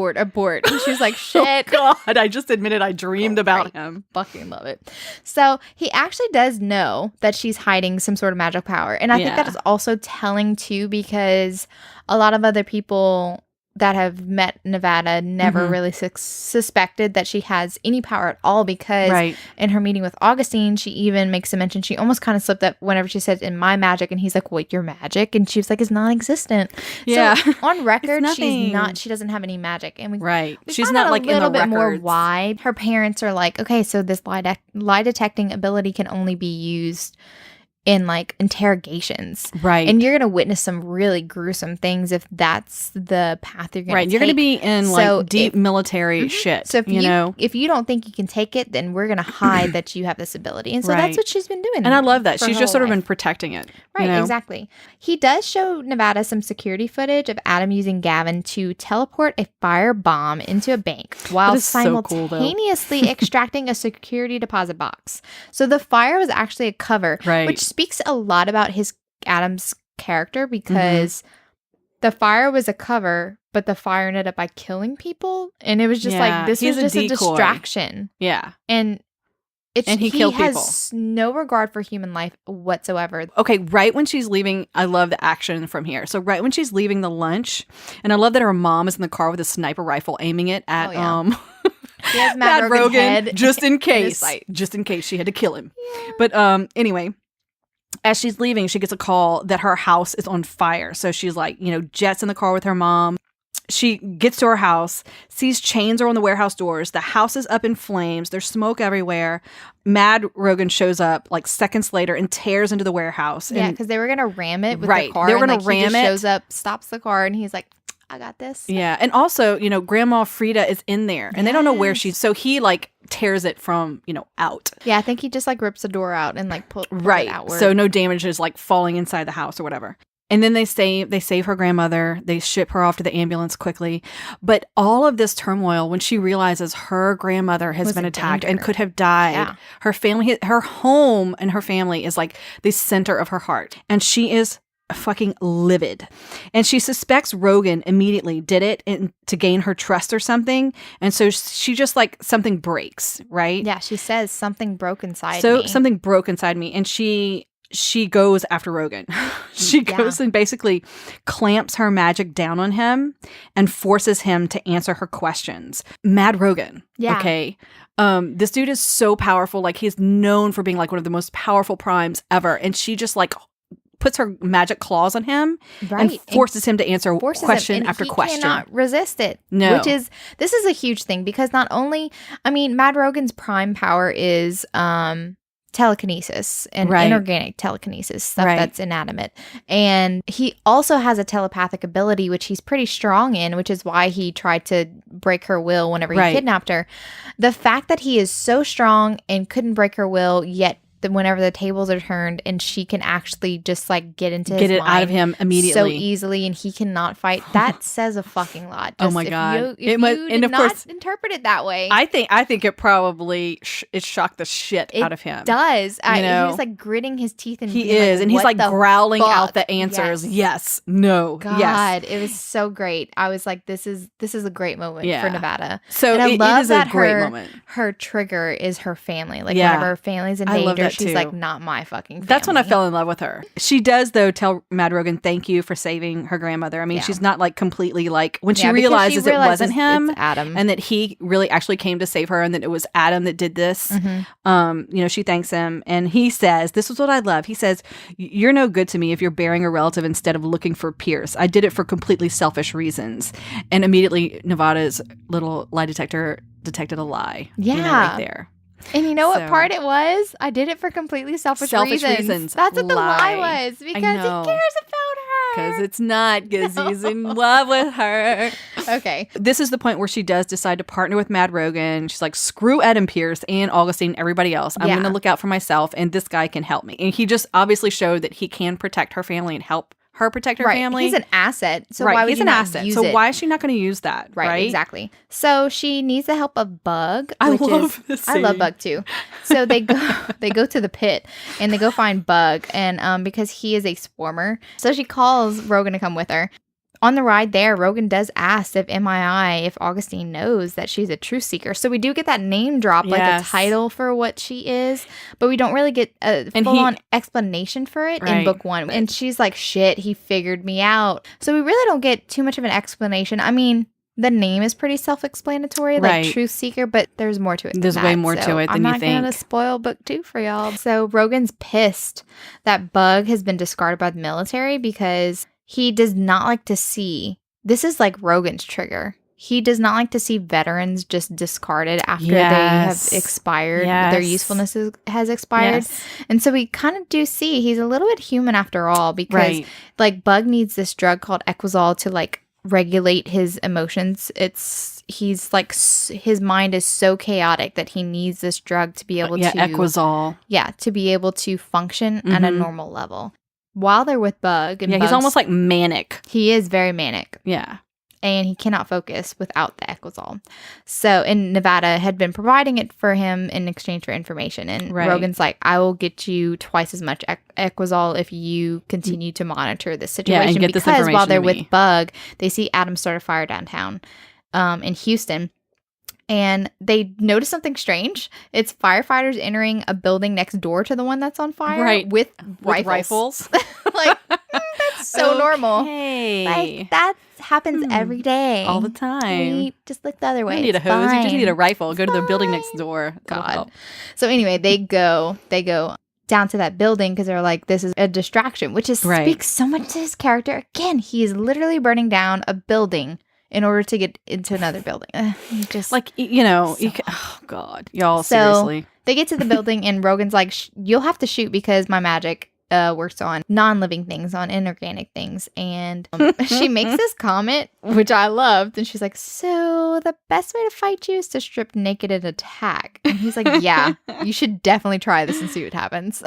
she was like, shit. Oh God, I just admitted I dreamed about him. Fucking love it. So he actually does know that she's hiding some sort of magical power. And I think that is also telling too, because a lot of other people that have met Nevada never really suspected that she has any power at all, because in her meeting with Augustine, she even makes a mention. She almost kind of slipped up whenever she said, "In my magic," and he's like, "Wait, your magic?" And she was like, "It's non-existent." Yeah. So on record, she's not. She doesn't have any magic, and we she's not like in the little bit records. more why her parents are like, okay, so this lie detecting ability can only be used in like interrogations, and you're gonna witness some really gruesome things if that's the path you're gonna take. You're gonna be in like deep military shit. So if you don't think you can take it, then we're gonna hide that you have this ability. And so that's what she's been doing. And I love that she's just sort of been protecting it. Exactly. He does show Nevada some security footage of Adam using Gavin to teleport a fire bomb into a bank while simultaneously extracting a security deposit box. So the fire was actually a cover, which speaks a lot about Adam's character, because the fire was a cover, but the fire ended up by killing people, and it was just like this was just a distraction. And he killed people. He has no regard for human life whatsoever. Okay, right when she's leaving, I love the action from here. So right when she's leaving the lunch, and I love that her mom is in the car with a sniper rifle aiming it at he has Mad Rogan's head just in case she had to kill him. But anyway, as she's leaving, she gets a call that her house is on fire. So she's like, jets in the car with her mom. She gets to her house, sees chains are on the warehouse doors. The house is up in flames. There's smoke everywhere. Mad Rogan shows up like seconds later and tears into the warehouse. Yeah, because they were going to ram it with the car. They were going to ram it. He shows up, stops the car, and he's like, I got this. Yeah. And also, Grandma Frida is in there, and they don't know where she's. So he like tears it from, out. Yeah, I think he just like rips the door out and like pull it outward. So no damage is like falling inside the house or whatever. And then they save her grandmother. They ship her off to the ambulance quickly. But all of this turmoil, when she realizes her grandmother has been attacked and could have died, her family, her home and her family is like the center of her heart. And she is fucking livid. And she suspects Rogan immediately did it to gain her trust or something. And so she just like something breaks, right? Yeah, she says something broke inside me. So something broke inside me. And she goes after Rogan. She goes and basically clamps her magic down on him and forces him to answer her questions. Mad Rogan. Yeah. Okay. This dude is so powerful. Like, he's known for being like one of the most powerful primes ever. And she just like puts her magic claws on him and forces him to answer question after question. He cannot resist it. No. This is a huge thing, because not only, Mad Rogan's prime power is telekinesis and inorganic telekinesis, stuff that's inanimate. And he also has a telepathic ability, which he's pretty strong in, which is why he tried to break her will whenever he kidnapped her. The fact that he is so strong and couldn't break her will, yet whenever the tables are turned and she can actually just like get it out of him immediately so easily, and he cannot fight, that says a fucking lot. Oh my god! If you did not interpret it that way, I think it probably it shocked the shit out of him. It does. He's like gritting his teeth and he's like growling out the answers. Yes, no, God, yes. It was so great. I was like, this is a great moment for Nevada. So and I love it is that a great moment. Her trigger is her family. Like whenever her family's in danger, she's like, not my fucking family. That's when I fell in love with her. She does, though, tell Mad Rogan thank you for saving her grandmother. She's not like completely like, when she realizes it wasn't him, it's Adam, and that he really actually came to save her, and that it was Adam that did this. She thanks him, and he says, this is what I love. He says, "You're no good to me if you're burying a relative instead of looking for Pierce. I did it for completely selfish reasons." And immediately Nevada's little lie detector detected a lie. Right there. And you know what part it was? I did it for completely selfish reasons. That's what the lie was. Because he cares about her. Because it's not, because he's in love with her. Okay. This is the point where she does decide to partner with Mad Rogan. She's like, screw Ed and Pierce and Augustine, everybody else. I'm going to look out for myself, and this guy can help me. And he just obviously showed that he can protect her family and help her protect her family. He's an asset. So why would he's he an not asset. use so it? why is she not going to use that? Right, exactly. So she needs the help of Bug. I love this scene. I love Bug too. So they go to the pit and they go find Bug, and because he is a swarmer, so she calls Rogan to come with her. on the ride there, Rogan does ask if Augustine knows that she's a truth seeker. So we do get that name drop, like a title for what she is, but we don't really get a full-on explanation for it in book 1. And she's like, shit, he figured me out. So we really don't get too much of an explanation. I mean, the name is pretty self-explanatory, like truth seeker, but there's more to it. There's way more to it than you think. I'm not going to spoil book 2 for y'all. So Rogan's pissed that Bug has been discarded by the military because he does not like to see, this is like Rogan's trigger. He does not like to see veterans just discarded after they have expired. Their usefulness has expired. And so we kind of do see he's a little bit human after all, because like Bug needs this drug called Equazole to like regulate his emotions. He's like, his mind is so chaotic that he needs this drug to be able to Equazole. To be able to function at a normal level. While they're with Bug, and he's almost like manic. He is very manic. Yeah. And he cannot focus without the Equazole. So, and Nevada had been providing it for him in exchange for information. And Rogan's like, I will get you twice as much Equazole if you continue to monitor this situation. And get because this information while they're to with me. Bug, they see Adam start a fire downtown in Houston. And they notice something strange. It's firefighters entering a building next door to the one that's on fire with rifles. Like, that's so normal. Like, that happens every day. All the time. Just look the other way. You need a hose. Fine. You just need a rifle. Go to the building next door. God. So anyway, they go down to that building because they're like, this is a distraction, which speaks so much to his character. Again, he is literally burning down a building in order to get into another building. Just like, oh God, y'all, seriously. They get to the building and Rogan's like, you'll have to shoot because my magic works on non-living things, on inorganic things. And she makes this comment, which I loved. And she's like, so the best way to fight you is to strip naked and attack. And he's like, yeah, you should definitely try this and see what happens.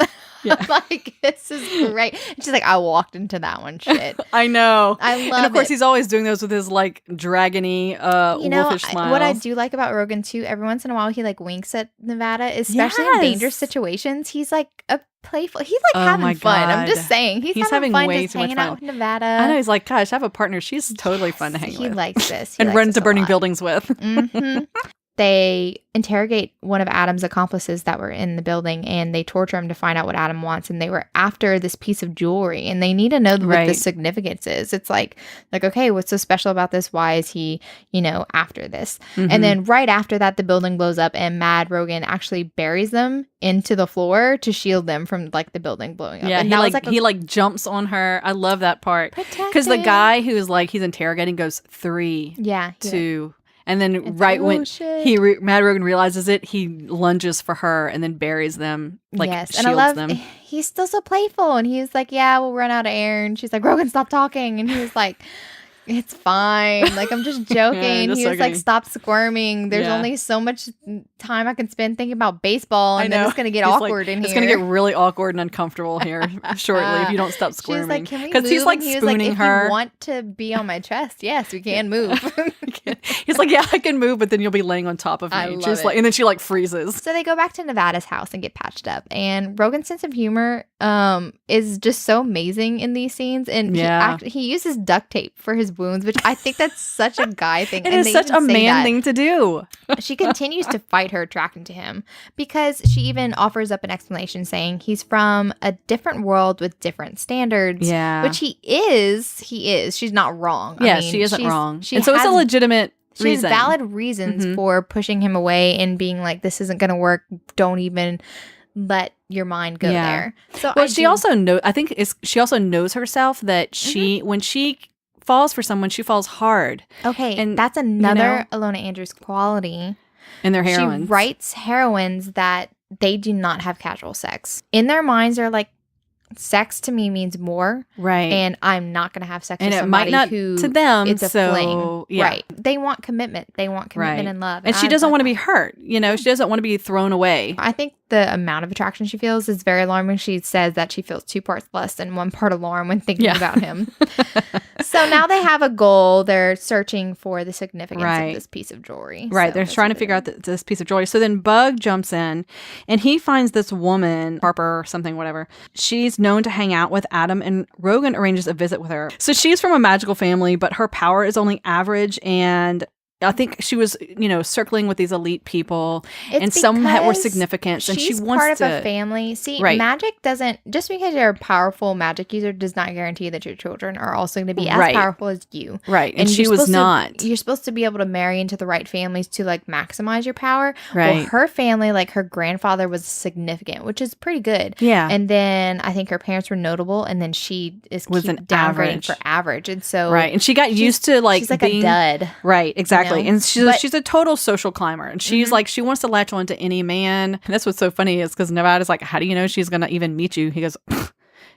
I'm like, this is great. And she's like, I walked into that one. Shit. I know. I love it. And of course, he's always doing those with his like dragony, wolfish smiles. What I do like about Rogan too, every once in a while, he like winks at Nevada, especially in dangerous situations. He's like a playful. He's like having fun. I'm just saying. He's having fun way just too much hanging fun. out with Nevada. I know. He's like, gosh, I have a partner. She's totally fun to hang with. He likes this. And run to burning buildings with. They interrogate one of Adam's accomplices that were in the building, and they torture him to find out what Adam wants. And they were after this piece of jewelry, and they need to know what the significance is. It's like, okay, what's so special about this? Why is he, after this? And then right after that, the building blows up, and Mad Rogan actually buries them into the floor to shield them from like the building blowing up. Yeah, and he jumps on her. I love that part because the guy who is like he's interrogating goes 3, 2. And then when Mad Rogan realizes it, he lunges for her and then buries them, shields and I love, them. He's still so playful. And he's like, yeah, we'll run out of air. And she's like, Rogan, stop talking. And he was like, it's fine. Like, I'm just joking. He was like, stop squirming. There's only so much time I can spend thinking about baseball. And then it's going to get awkward in here. It's going to get really awkward and uncomfortable here shortly if you don't stop squirming. She's like, can we move? He's like spooning her. If you want to be on my chest, yes, we can move. He's like, yeah, I can move, but then you'll be laying on top of me. And then she like freezes. So they go back to Nevada's house and get patched up. And Rogan's sense of humor is just so amazing in these scenes. And he uses duct tape for his wounds, which I think that's such a guy thing. It is such a man thing to do. She continues to fight her attraction to him because she even offers up an explanation saying he's from a different world with different standards. Yeah. Which he is. She's not wrong. Yeah, she isn't wrong. And so it's a legitimate reason. She has valid reasons for pushing him away and being like, this isn't going to work. Don't even let your mind go there. So she also knows herself that when she falls for someone, she falls hard. Okay, and that's another Ilona Andrews quality. And they're heroines. She writes heroines that they do not have casual sex. In their minds, they're like, sex to me means more. Right. And I'm not going to have sex with somebody who to them, it's a fling. Yeah. Right. They want commitment. They want commitment and love. And she doesn't want to be hurt. She doesn't want to be thrown away. I think the amount of attraction she feels is very alarming. She says that she feels 2 parts lust and 1 part alarm when thinking about him. So now they have a goal. They're searching for the significance of this piece of jewelry. Right. So they're trying to figure out this piece of jewelry. So then Bug jumps in and he finds this woman, Harper or something, whatever. She's known to hang out with Adam, and Rogan arranges a visit with her. So she's from a magical family, but her power is only average, and I think she was, circling with these elite people, and some were significant, and she wants part of a family. See, magic doesn't, just because you're a powerful magic user does not guarantee that your children are also going to be as powerful as you. Right, and she was not. You're supposed to be able to marry into the right families to like maximize your power. Right. Well, her family, like her grandfather was significant, which is pretty good. Yeah. And then I think her parents were notable, and then she was an downgrading for average. And so and she got used to like she's like being a dud. Right, exactly. And she's a total social climber, and she's like, she wants to latch on to any man. And that's what's so funny is because Nevada's like, how do you know she's gonna even meet you? He goes,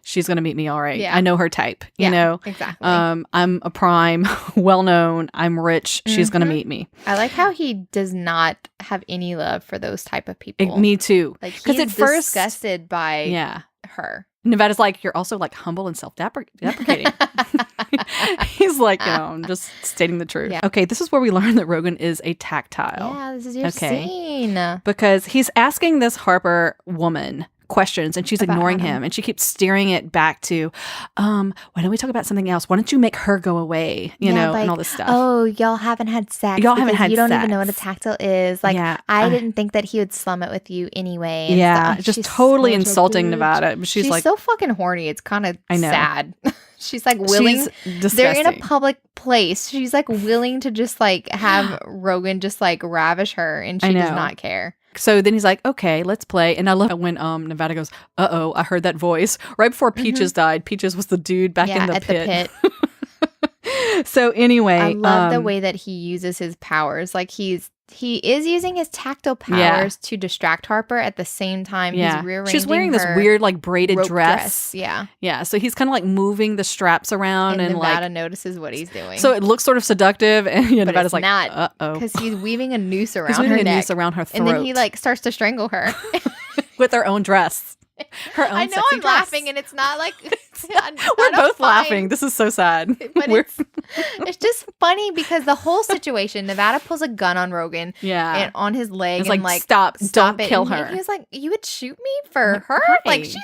she's gonna meet me all right. I know her type. You know exactly. I'm a prime, well known. I'm rich. She's gonna meet me. I like how he does not have any love for those type of people. Me too. Like he's at first disgusted by her. Nevada's like, you're also like humble and self-deprecating. He's like, I'm just stating the truth. Yeah. Okay, this is where we learn that Rogan is a tactile. Yeah, this is your scene. Because he's asking this Harper woman questions, and she's ignoring him, and she keeps steering it back to, why don't we talk about something else? Why don't you make her go away? You know, like, and all this stuff. Oh, y'all haven't had sex. Y'all haven't had sex. You don't even know what a tactile is. Like, I didn't think that he would slum it with you anyway. And just totally insulting Nevada. But she's like, so fucking horny. It's kind of sad. She's like willing. They're in a public place. She's like willing to just like have Rogan just like ravish her, and she does not care. So then he's like, okay, let's play. And I love when Nevada goes, uh-oh, I heard that voice. Right before Peaches died. Peaches was the dude back in the pit. So anyway. I love the way that he uses his powers. Like he is using his tactile powers to distract Harper at the same time. He's rearranging She's wearing this weird like braided dress. Yeah. Yeah. So he's kind of like moving the straps around, and Nevada like notices what he's doing. So it looks sort of seductive, and Nevada's like, not, uh-oh. Because he's weaving a noose around he's her weaving neck. A noose around her throat. And then he like starts to strangle her. With her own dress. Her own I know I'm dress. laughing, and it's not like we're both laughing. This is so sad. But it's just funny because the whole situation, Nevada pulls a gun on Rogan and on his leg, it's and like, stop don't it. kill and her. He was like, you would shoot me for her? Right. Like, she's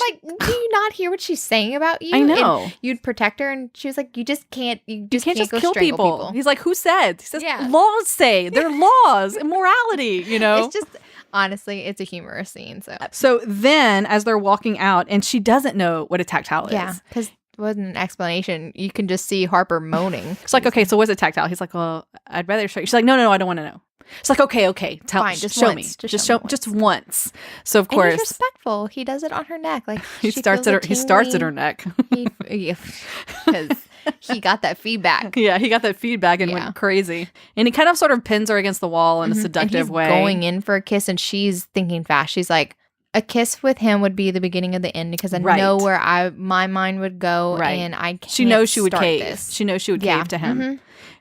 like, do you not hear what she's saying about you? I know. And you'd protect her, and she was like, you can't just go kill people. He's like, who said? He says, laws say. They're laws and morality, It's just, honestly, it's a humorous scene. So then, as they're walking out, and she doesn't know what a tactile is. Yeah, because it wasn't an explanation. You can just see Harper moaning. It's like, okay, so what's a tactile? He's like, well, I'd rather show you. She's like, no, I don't want to know. It's like, okay, fine, show me. Just once. So of course, he's respectful. He does it on her neck, like he starts at her neck because he got that feedback. Yeah, he got that feedback and went crazy. And he kind of sort of pins her against the wall in a seductive way, going in for a kiss, and she's thinking fast. She's like, a kiss with him would be the beginning of the end, because I know where my mind would go, and I can't. She knows she would cave. This. She knows she would cave to him.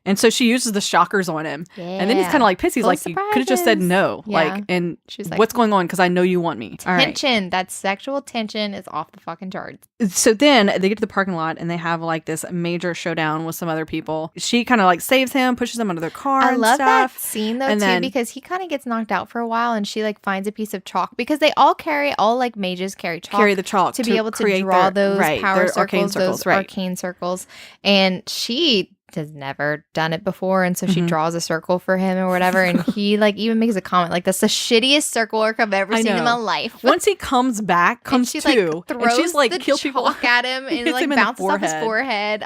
And so she uses the shockers on him. Yeah. And then he's kind of like pissed. He's like, you could have just said no. Yeah. Like, and she's like, what's going on? Because I know you want me. Tension. That sexual tension is off the fucking charts. So then they get to the parking lot, and they have like this major showdown with some other people. She kind of like saves him, pushes him under their car. I love that scene though, too, because he kind of gets knocked out for a while, and she like finds a piece of chalk, because they all like mages carry the chalk to be able to draw those power circles, those arcane circles. And she has never done it before, and so she draws a circle for him or whatever, and he like even makes a comment like, that's the shittiest circle work I've ever seen in my life. Once he comes back, and she's like the chalk at him and like bounces off his forehead.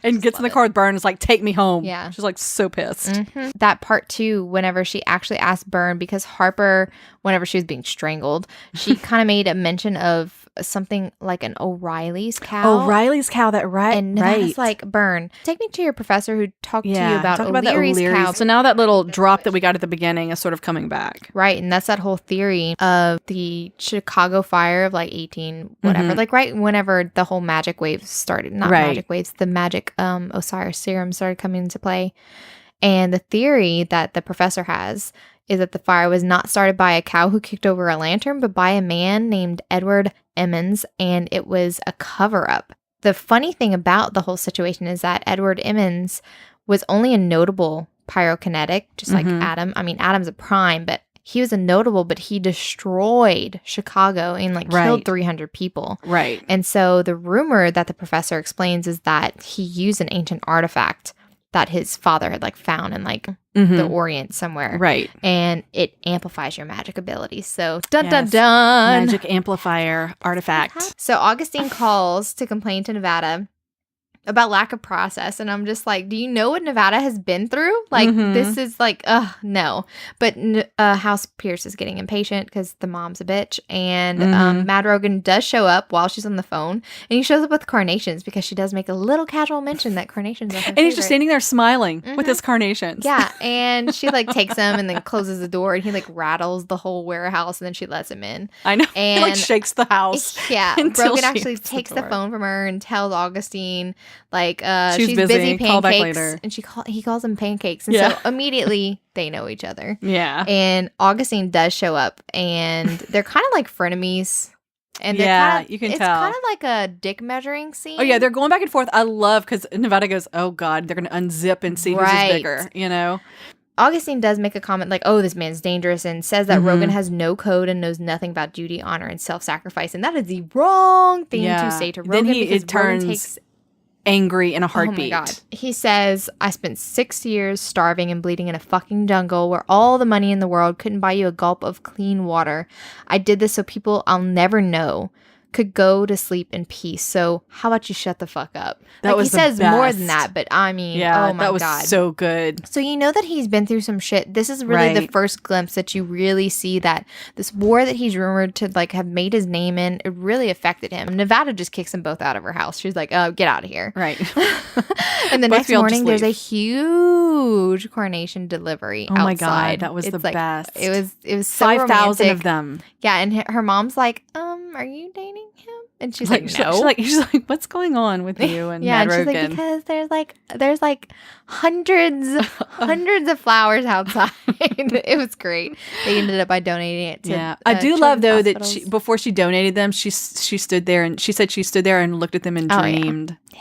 And gets in the car with Byrne, is like, take me home. Yeah, she's like so pissed. That part too, whenever she actually asked Byrne, because Harper, whenever she was being strangled, she kind of made a mention of something like an O'Reilly's cow. O'Reilly's cow, and it's like, Byrne, take me to your professor who talked to you about O'Leary's cow. So now that little drop that we got at the beginning is sort of coming back. Right, and that's that whole theory of the Chicago fire of like 18 whatever, like right whenever the whole magic waves started. Not magic waves, the magic Osiris serum started coming into play. And the theory that the professor has is that the fire was not started by a cow who kicked over a lantern, but by a man named Edward Emmons, and it was a cover-up. The funny thing about the whole situation is that Edward Emmons was only a notable pyrokinetic, just like Adam. I mean, Adam's a prime, but he was a notable, but he destroyed Chicago and killed 300 people. Right. And so the rumor that the professor explains is that he used an ancient artifact that his father had found in the Orient somewhere. Right. And it amplifies your magic abilities. So dun dun dun. Magic amplifier artifact. So Augustine calls to complain to Nevada about lack of process, and I'm just like, do you know what Nevada has been through? This is no. But House Pierce is getting impatient because the mom's a bitch, and Mad Rogan does show up while she's on the phone, and he shows up with carnations because she does make a little casual mention that carnations are her and he's just favorite. standing there smiling with his carnations. Yeah, and she takes him and then closes the door, and he rattles the whole warehouse, and then she lets him in. I know. And he shakes the house. Yeah, Rogan actually takes the phone from her and tells Augustine she's busy call back pancakes, later. and he calls them pancakes, and so immediately they know each other. Yeah, and Augustine does show up, and they're kind of like frenemies. And you can tell. It's kind of like a dick measuring scene. Oh yeah, they're going back and forth. I love because Nevada goes, "Oh God, they're going to unzip and see who's bigger." You know. Augustine does make a comment "Oh, this man's dangerous," and says that Rogan has no code and knows nothing about duty, honor, and self-sacrifice, and that is the wrong thing to say to Rogan. Then it turns angry in a heartbeat. Oh my God. He says, "I spent 6 years starving and bleeding in a fucking jungle where all the money in the world couldn't buy you a gulp of clean water. I did this so people I'll never know could go to sleep in peace. So how about you shut the fuck up?" He says more than that, but I mean, oh my that was God. so good. So you know that he's been through some shit. This is really the first glimpse that you really see that this war that he's rumored to have made his name in, it really affected him. Nevada just kicks them both out of her house. She's like, "Oh, get out of here." Right. And the next morning, there's a huge coronation delivery outside. Oh my God, that was the best. It was so 5,000 romantic. of them. Yeah, and her mom's like, "Are you dating him?" And she's like, "No." She's like, "What's going on with you and Mad Rogan?" Rogan? Because there's hundreds of flowers outside. It was great. They ended up by donating it to I do love though hospitals. that before she donated them, she stood there and she said she stood there and looked at them and dreamed. Yeah.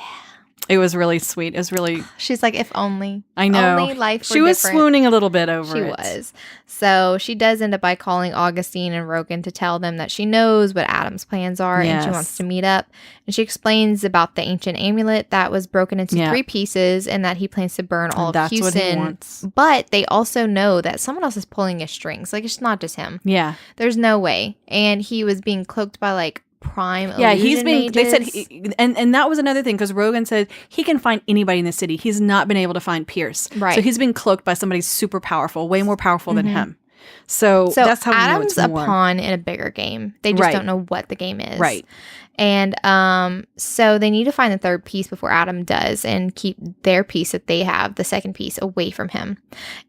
It was really sweet. It was really. She's like, if only. I know. Only life were she was different. swooning a little bit over it. She was. So she does end up by calling Augustine and Rogan to tell them that she knows what Adam's plans are and she wants to meet up. And she explains about the ancient amulet that was broken into 3 pieces and that he plans to burn all of Houston. What he wants. But they also know that someone else is pulling his strings. It's not just him. Yeah. There's no way. And he was being cloaked by prime he's been mages. they said and that was another thing because Rogan said he can find anybody in the city. He's not been able to find Pierce, right? So he's been cloaked by somebody super powerful, way more powerful than him. So that's how Adam's we know it's a pawn in a bigger game. They just don't know what the game is, right? And so they need to find the third piece before Adam does and keep their piece that they have, the second piece, away from him.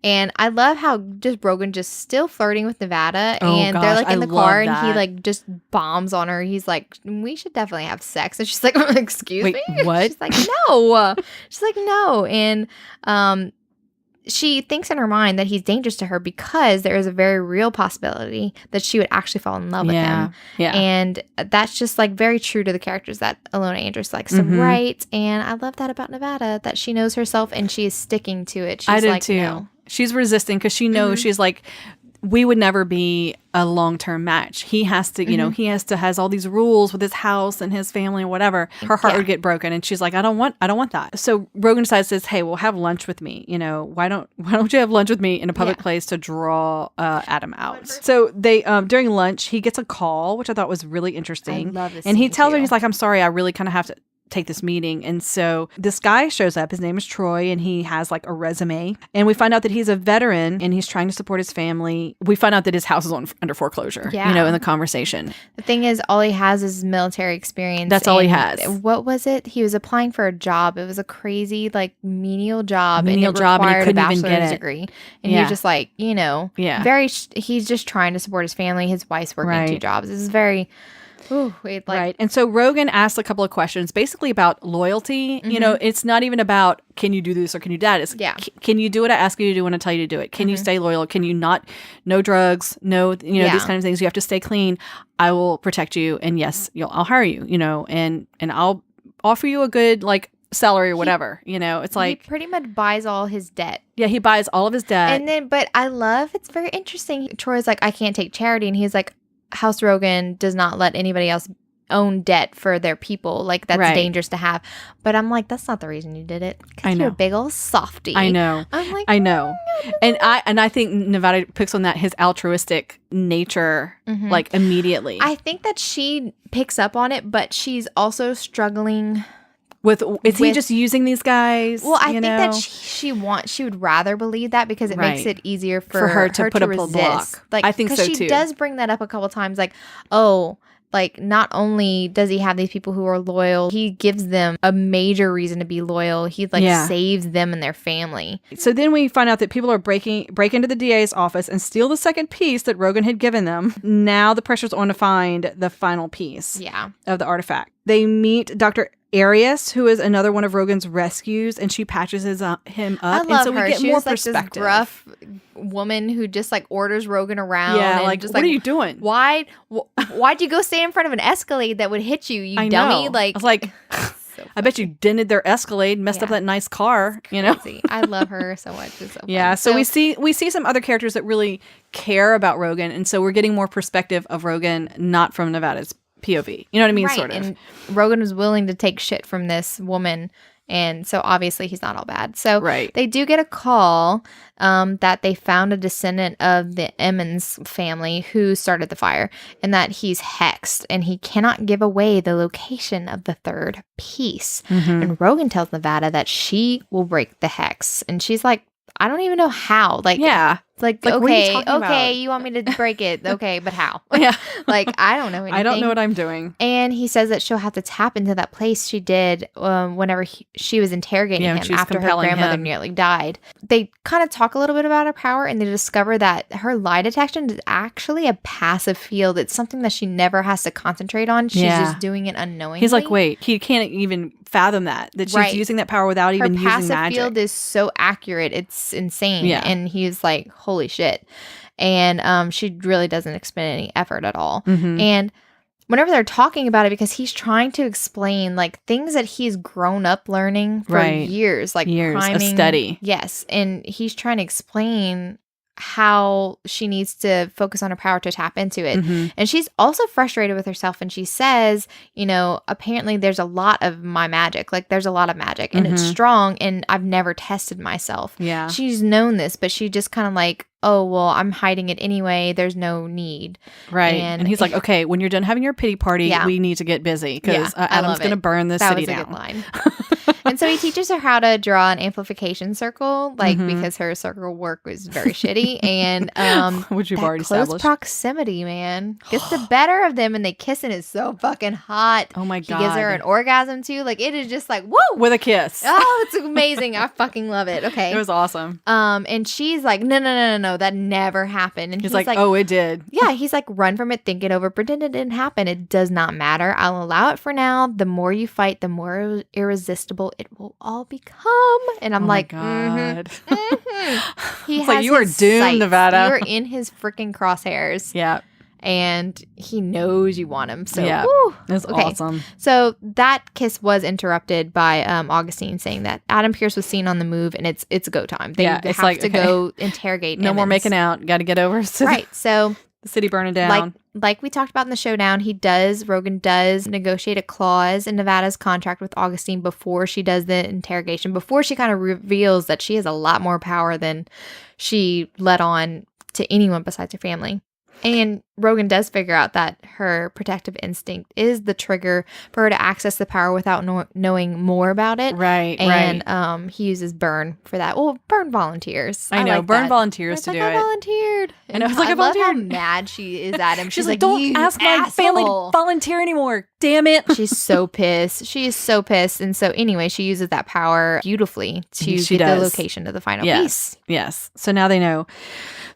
And I love how just Rogan just still flirting with Nevada and they're in the car and he just bombs on her. He's like, "We should definitely have sex." And she's like, "Excuse me?" What? She's like, "No." She's like, "No." And she thinks in her mind that he's dangerous to her because there is a very real possibility that she would actually fall in love with him. Yeah. And that's just very true to the characters that Ilona Andrus likes to write. And I love that about Nevada, that she knows herself and she is sticking to it. She's I did too. No. She's resisting because she knows she's like, we would never be a long-term match. He has to, you know, has all these rules with his house and his family and whatever. Her heart would get broken. And she's like, I don't want that. So Rogan says, "Hey, well, have lunch with me. You know, why don't you have lunch with me in a public place to draw Adam out?" So they, during lunch, he gets a call, which I thought was really interesting. I love this. And he tells her, he's like, "I'm sorry, I really kind of have to take this meeting." And so this guy shows up. His name is Troy and he has a resume, and we find out that he's a veteran and he's trying to support his family. We find out that his house is under foreclosure, you know, in the conversation. The thing is, all he has is military experience. That's all he has. What was it? He was applying for a job. It was a crazy Menial menial job job, and he couldn't even get it. Degree. And you're just very, he's just trying to support his family. His wife's working 2 jobs. This is very Ooh, wait, like, right. And so Rogan asked a couple of questions basically about loyalty. You know, it's not even about can you do this or can you do that? It's can you do what I ask you to do when I tell you to do it? Can you stay loyal? Can you not, no drugs, no, you know, these kind of things. You have to stay clean. I will protect you. And yes, I'll hire you, you know, and I'll offer you a good like salary or whatever. You know, it's like. He pretty much buys all his debt. Yeah, he buys all of his debt. And then, but I love, it's very interesting. Troy's like, I can't take charity. And he's like, House Rogan does not let anybody else own debt for their people. Like, that's dangerous to have. But I'm like, that's not the reason you did it. I know. You're a big old softie. I know. I'm like, I know. And I think Nevada picks on that, his altruistic nature, like immediately. I think that she picks up on it, but she's also struggling Is he just using these guys? Well, I think that she would rather believe that because it makes it easier for her to put up resist. A block. Like, I think so too. She does bring that up a couple times, like, oh, like not only does he have these people who are loyal, he gives them a major reason to be loyal. He like saves them and their family. So then we find out that people are break into the DA's office and steal the second piece that Rogan had given them. Now the pressure's on to find the final piece of the artifact. They meet Dr. Arias, who is another one of Rogan's rescues, and she patches him up. I love and so her. We get she more was like perspective. This gruff woman who just like orders Rogan around. Yeah, and like just, what are you doing? Why'd you go stand in front of an Escalade that would hit you? You dummy! Like I was like. So I bet you dented their Escalade, messed up that nice car. You know, I love her so much. It's so yeah. So we see some other characters that really care about Rogan, and so we're getting more perspective of Rogan, not from Nevada's POV. You know what I mean? Right. Sort of. And Rogan was willing to take shit from this woman. And so obviously he's not all bad. So they do get a call that they found a descendant of the Emmons family who started the fire and that he's hexed and he cannot give away the location of the third piece. And Rogan tells Nevada that she will break the hex. And she's like, I don't even know how. Like, Like okay, you want me to break it? Okay, but how? Yeah. Like, I don't know anything. I don't know what I'm doing. And he says that she'll have to tap into that place she did whenever she was interrogating him after her grandmother nearly died. They kind of talk a little bit about her power, and they discover that her lie detection is actually a passive field. It's something that she never has to concentrate on. She's just doing it unknowingly. He's like, wait, he can't even fathom that she's using that power without even using magic. Her passive field is so accurate. It's insane. Yeah. And he's like, holy shit. And she really doesn't expend any effort at all. And whenever they're talking about it, because he's trying to explain like things that he's grown up learning for years, like priming, a study. Yes. And he's trying to explain how she needs to focus on her power to tap into it. And she's also frustrated with herself, and she says, you know, apparently there's a lot of my magic, like there's a lot of magic and it's strong, and I've never tested myself. Yeah, she's known this, but she just kind of like, oh well, I'm hiding it anyway, there's no need. And he's like, okay, when you're done having your pity party, we need to get busy because Adam's gonna burn this city down. That was a good line. And so he teaches her how to draw an amplification circle, like because her circle work was very shitty. And which we've already close established. Proximity, man, gets the better of them, and they kiss, and it's so fucking hot. Oh my god, he gives her an orgasm too. Like, it is just like, woo, with a kiss. Oh, it's amazing. I fucking love it. Okay, it was awesome. And she's like, no, that never happened. And he's like, oh, it did. Yeah, he's like, run from it, think it over, pretend it didn't happen. It does not matter. I'll allow it for now. The more you fight, the more irresistible it will all become. And I'm like, God. He has like, you are doomed, Nevada. You're in his freaking crosshairs. Yeah. And he knows you want him. So yeah, it's awesome. So that kiss was interrupted by Augustine saying that Adam Pierce was seen on the move, and it's go time. They have like, to go interrogate him. No more making out. Got to get over. So the city burning down. Like we talked about in the Showdown, Rogan does negotiate a clause in Nevada's contract with Augustine before she does the interrogation, before she kind of reveals that she has a lot more power than she let on to anyone besides her family. And Rogan does figure out that her protective instinct is the trigger for her to access the power without knowing more about it. Right, and he uses Burn for that. Well, Burn volunteers. I know. Like Burn that. volunteers to do it. I volunteered. And I was like, I love how mad she is at him. She's like, don't ask my family to volunteer anymore. Damn it. She's so pissed. She is so pissed. And so anyway, she uses that power beautifully to get the location of the final piece. Yes. So now they know.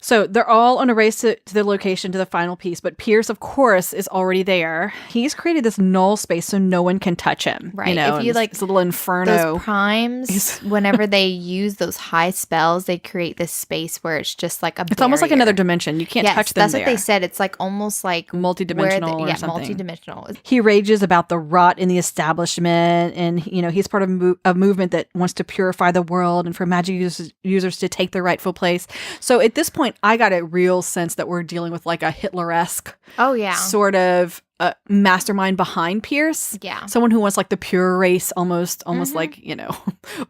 So they're all on a race to the location, to the final piece. But Pierce, of course, is already there. He's created this null space so no one can touch him. Right. You know, if you like this little inferno. Those primes, whenever they use those high spells, they create this space where it's just like a It's almost like another dimension. You can't touch them that's there. what they said. It's like almost like multidimensional or something. Multidimensional. He rages about the rot in the establishment, and you know he's part of a movement that wants to purify the world and for magic users to take their rightful place. So at this point, I got a real sense that we're dealing with like a Hitler-esque sort of mastermind behind Pierce. Yeah. Someone who wants like the pure race, almost like, you know,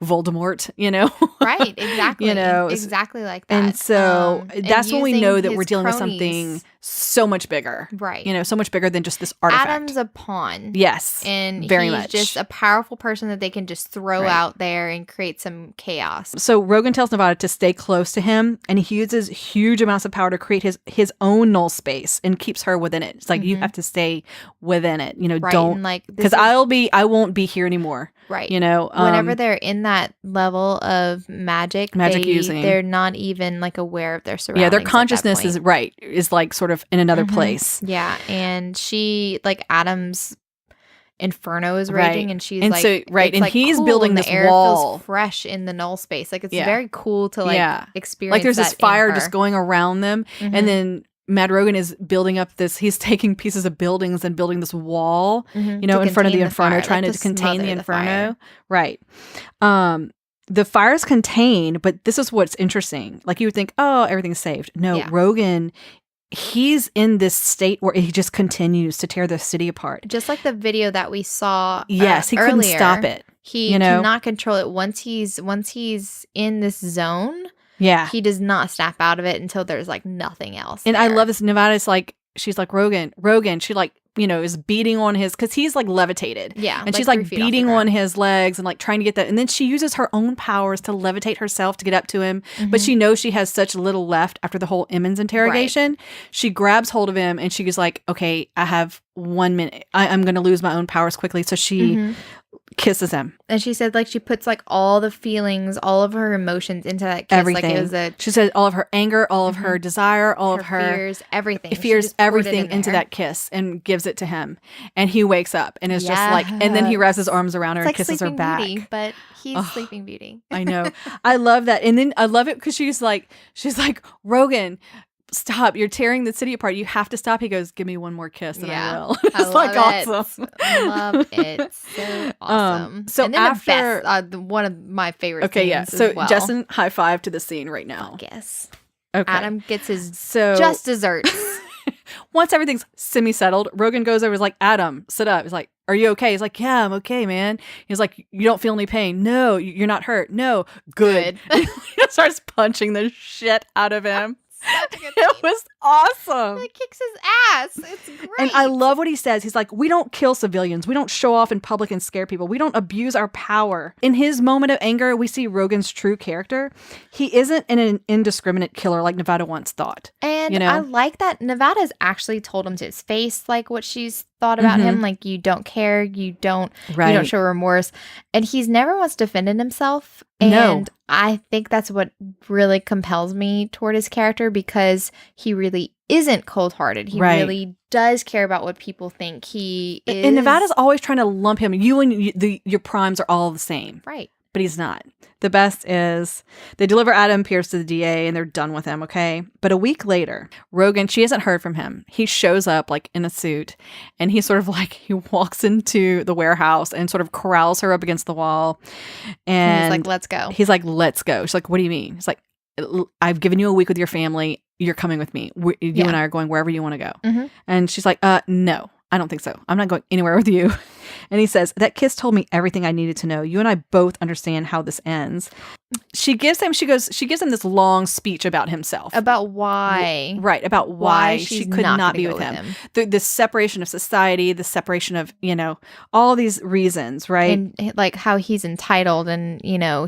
Voldemort, you know? Right, exactly. You know? Exactly like that. And so that's when we know that we're dealing with cronies. something so much bigger. Right. You know, so much bigger than just this artifact. Adam's a pawn. Yes. And very he's much. just a powerful person that they can just throw out there and create some chaos. So Rogan tells Nevada to stay close to him, and he uses huge amounts of power to create his own null space and keeps her within it. It's like you have to stay within it. You know, don't because I won't be here anymore. Right. You know, whenever they're in that level of magic using, they're not even like aware of their surroundings. Yeah, their consciousness is like sort of in another place. Yeah, and she like Adam's inferno is raging, and she's and like, so, and like he's cool, building and this the air wall feels fresh in the null space. Like it's very cool to like experience. Like there's this that fire just going around them, and then Mad Rogan is building up this. He's taking pieces of buildings and building this wall, you know, in front of the inferno, trying to contain the inferno. Right. The fire's contained, but this is what's interesting. Like you would think, oh, everything's saved. No, Rogan, he's in this state where he just continues to tear the city apart. Just like the video that we saw. Yes, he couldn't stop it. He cannot control it once he's in this zone. Yeah. He does not snap out of it until there's like nothing else. And I love this. Nevada's like, she's like, Rogan. She like, you know, is beating on his, because he's like levitated. Yeah. And she's like beating on his legs and like trying to get that. And then she uses her own powers to levitate herself to get up to him. But she knows she has such little left after the whole Emmons interrogation. Right. She grabs hold of him and she's like, okay, I have 1 minute. I'm going to lose my own powers quickly. So she kisses him. And she said like she puts like all the feelings, all of her emotions into that kiss. Everything. Like it was she said all of her anger, all of her desire, all of her fears, everything. Fears everything into that kiss and gives it to him. And he wakes up and is just like, and then he wraps his arms around her and kisses her back. Beauty, but he's Sleeping Beauty. I know. I love that. And then I love it because she's like, Rogan, stop, you're tearing the city apart, you have to stop. He goes, give me one more kiss and I will. It's like awesome. I love it. So awesome. So and then after the best, one of my favorite scenes as so well. Jessen, high five to the scene right now. Yes. Okay. Adam gets his just desserts. Once everything's semi-settled, Rogan goes over, is like, Adam, sit up. He's like, are you okay? He's like, yeah, I'm okay, man. He's like, you don't feel any pain? No. You're not hurt? No. Good. He starts punching the shit out of him. It was awesome. It kicks his ass. It's great. And I love what he says. He's like, we don't kill civilians. We don't show off in public and scare people. We don't abuse our power. In his moment of anger, we see Rogan's true character. He isn't an indiscriminate killer like Nevada once thought. And you know? I like that Nevada's actually told him to his face like what she's thought about him. Like, you don't care. You don't show remorse. And he's never once defended himself. And I think that's what really compels me toward his character, because he really isn't cold-hearted. He really does care about what people think. He is. And Nevada's always trying to lump him. You and your primes are all the same. Right. But he's not. The best is they deliver Adam Pierce to the DA and they're done with him, okay? But a week later, Rogan, she hasn't heard from him. He shows up like in a suit and he sort of like, he walks into the warehouse and sort of corrals her up against the wall. And he's like, let's go. He's like, let's go. She's like, what do you mean? He's like, I've given you a week with your family. You're coming with me. You and I are going wherever you want to go. And she's like, no, I don't think so. I'm not going anywhere with you. And he says, that kiss told me everything I needed to know. You and I both understand how this ends. She gives him this long speech about himself. About why. Right. About why she could not be with him. The separation of society, the separation of, all these reasons, right? And like how he's entitled and,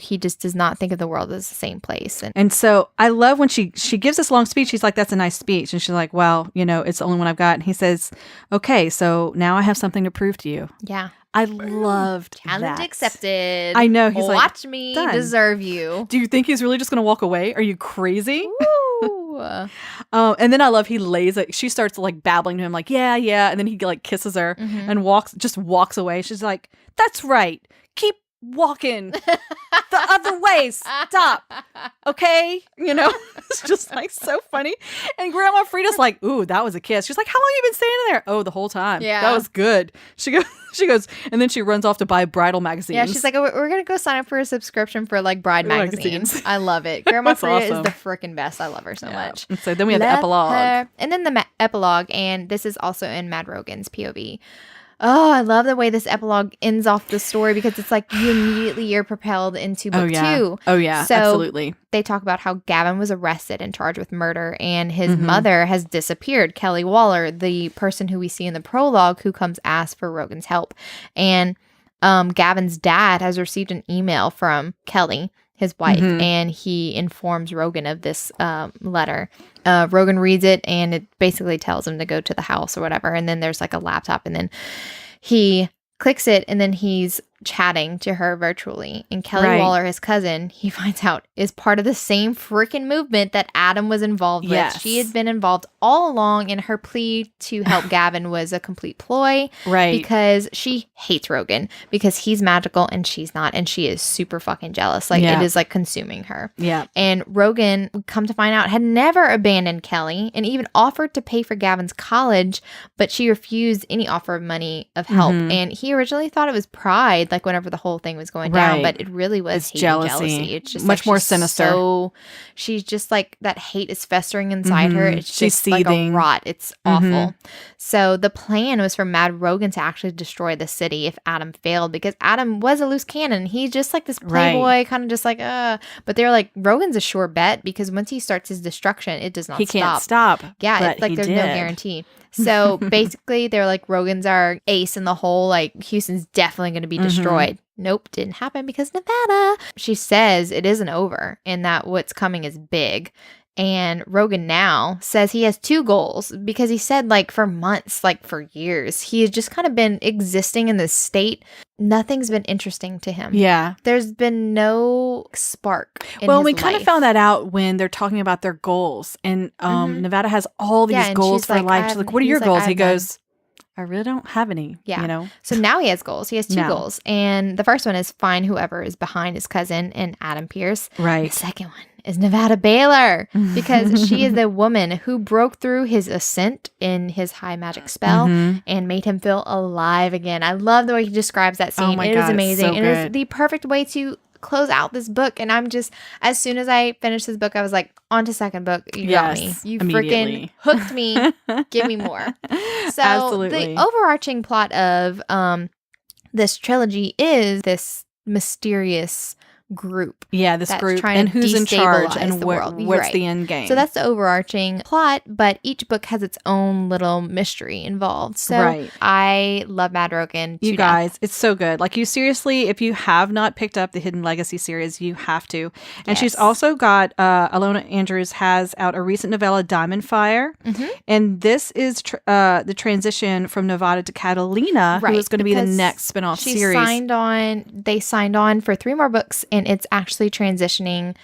he just does not think of the world as the same place. And so I love when she gives this long speech. He's like, that's a nice speech. And she's like, well, it's the only one I've got. And he says, okay, so now I have something to prove to you. Yeah. I loved Challenge that. accepted. I know. He's Watch me done. deserve you. Do you think he's really just going to walk away? Are you crazy? And then I love he lays it. She starts like babbling to him like, yeah, yeah. And then he like kisses her and walks away. She's like, that's right. Keep walking the other way. Stop. Okay. You know, it's just like so funny. And Grandma Frida's like, ooh, that was a kiss. She's like, how long you been standing there? Oh, the whole time. Yeah. That was good. She goes, and then she runs off to buy bridal magazines. Yeah, she's like, we're going to go sign up for a subscription for like bride magazines. I love it. Grandma Frida is the freaking best. I love her so much. And so then we have the epilogue. And then the epilogue, and this is also in Mad Rogan's POV. Oh, I love the way this epilogue ends off the story because it's like you're propelled into book 2. Oh, yeah, so absolutely. They talk about how Gavin was arrested and charged with murder, and his mother has disappeared. Kelly Waller, the person who we see in the prologue who comes ask for Rogan's help. And Gavin's dad has received an email from Kelly, his wife, and he informs Rogan of this letter. Rogan reads it, and it basically tells him to go to the house or whatever. And then there's like a laptop, and then he clicks it, and then he's chatting to her virtually. And Kelly Waller, his cousin, he finds out is part of the same freaking movement that Adam was involved with. She had been involved all along, and her plea to help Gavin was a complete ploy. Because she hates Rogan because he's magical and she's not, and she is super fucking jealous. Like it is like consuming her. And Rogan, come to find out, had never abandoned Kelly and even offered to pay for Gavin's college, but she refused any offer of money of help. And he originally thought it was pride, like whenever the whole thing was going down, but it really was hate and jealousy. It's just much more sinister. So she's just like, that hate is festering inside her. It's just seething. Like a rot. It's awful. So the plan was for Mad Rogan to actually destroy the city if Adam failed, because Adam was a loose cannon. He's just like this playboy, kind of just like, but they're like, Rogan's a sure bet, because once he starts his destruction, it does not stop. He can't stop. Yeah, it's like there's no guarantee. So basically, they're like, Rogan's our ace in the hole. Like, Houston's definitely going to be destroyed. Nope, didn't happen because Nevada. She says it isn't over and that what's coming is big. And Rogan now says he has 2 goals, because he said like for months, like for years, he has just kind of been existing in this state. Nothing's been interesting to him. Yeah. There's been no spark in his we life. kind of found that out when they're talking about their goals. And Nevada has all these goals for life. She's like, what are your goals? He goes, I really don't have any, you know? So now he has goals. He has 2 goals. And the first one is find whoever is behind his cousin and Adam Pierce. The second one is Nevada Baylor, because she is the woman who broke through his ascent in his high magic spell and made him feel alive again. I love the way he describes that scene. It is amazing. It is the perfect way to close out this book. And I'm just, as soon as I finished this book, I was like, on to second book. You got me. You freaking hooked me. Give me more. So the overarching plot of this trilogy is this mysterious group. This group, and who's in charge, and what's the end game. So that's the overarching plot, but each book has its own little mystery involved. So I love Mad Rogan. You guys, it's so good. Like, you seriously, if you have not picked up the Hidden Legacy series, you have to. And she's also got, Ilona Andrews has out a recent novella, Diamond Fire. And this is the transition from Nevada to Catalina, who is going to be the next spinoff series. They signed on for 3 more books, and it's actually transitioning.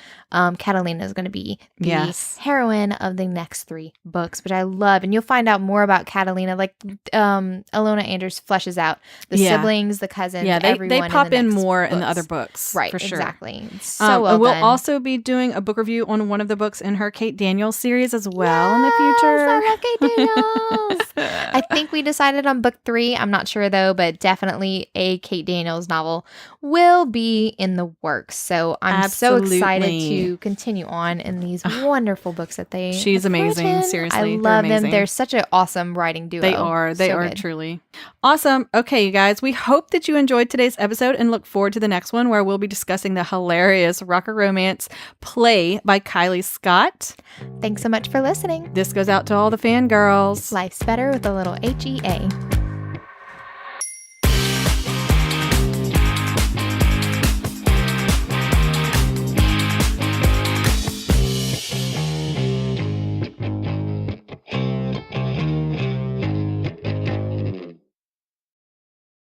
Catalina is going to be the heroine of the next 3 books, which I love. And you'll find out more about Catalina. Like, Ilona Andrews fleshes out the siblings, the cousins, everyone. They pop in more books. in the other books. For sure. Exactly. So well we'll done. also be doing a book review on one of the books in her Kate Daniels series as well in the future. I love Kate Daniels. I think we decided on book 3. I'm not sure though, but definitely a Kate Daniels novel will be in the works. So I'm so excited to continue on in these wonderful books that she's amazing. Written. Seriously, I love them. They're such an awesome writing duo. They are good. Truly awesome. Okay, you guys, we hope that you enjoyed today's episode and look forward to the next one, where we'll be discussing the hilarious rocker romance Play by Kylie Scott. Thanks so much for listening. This goes out to all the fangirls. Life's better with a little HEA.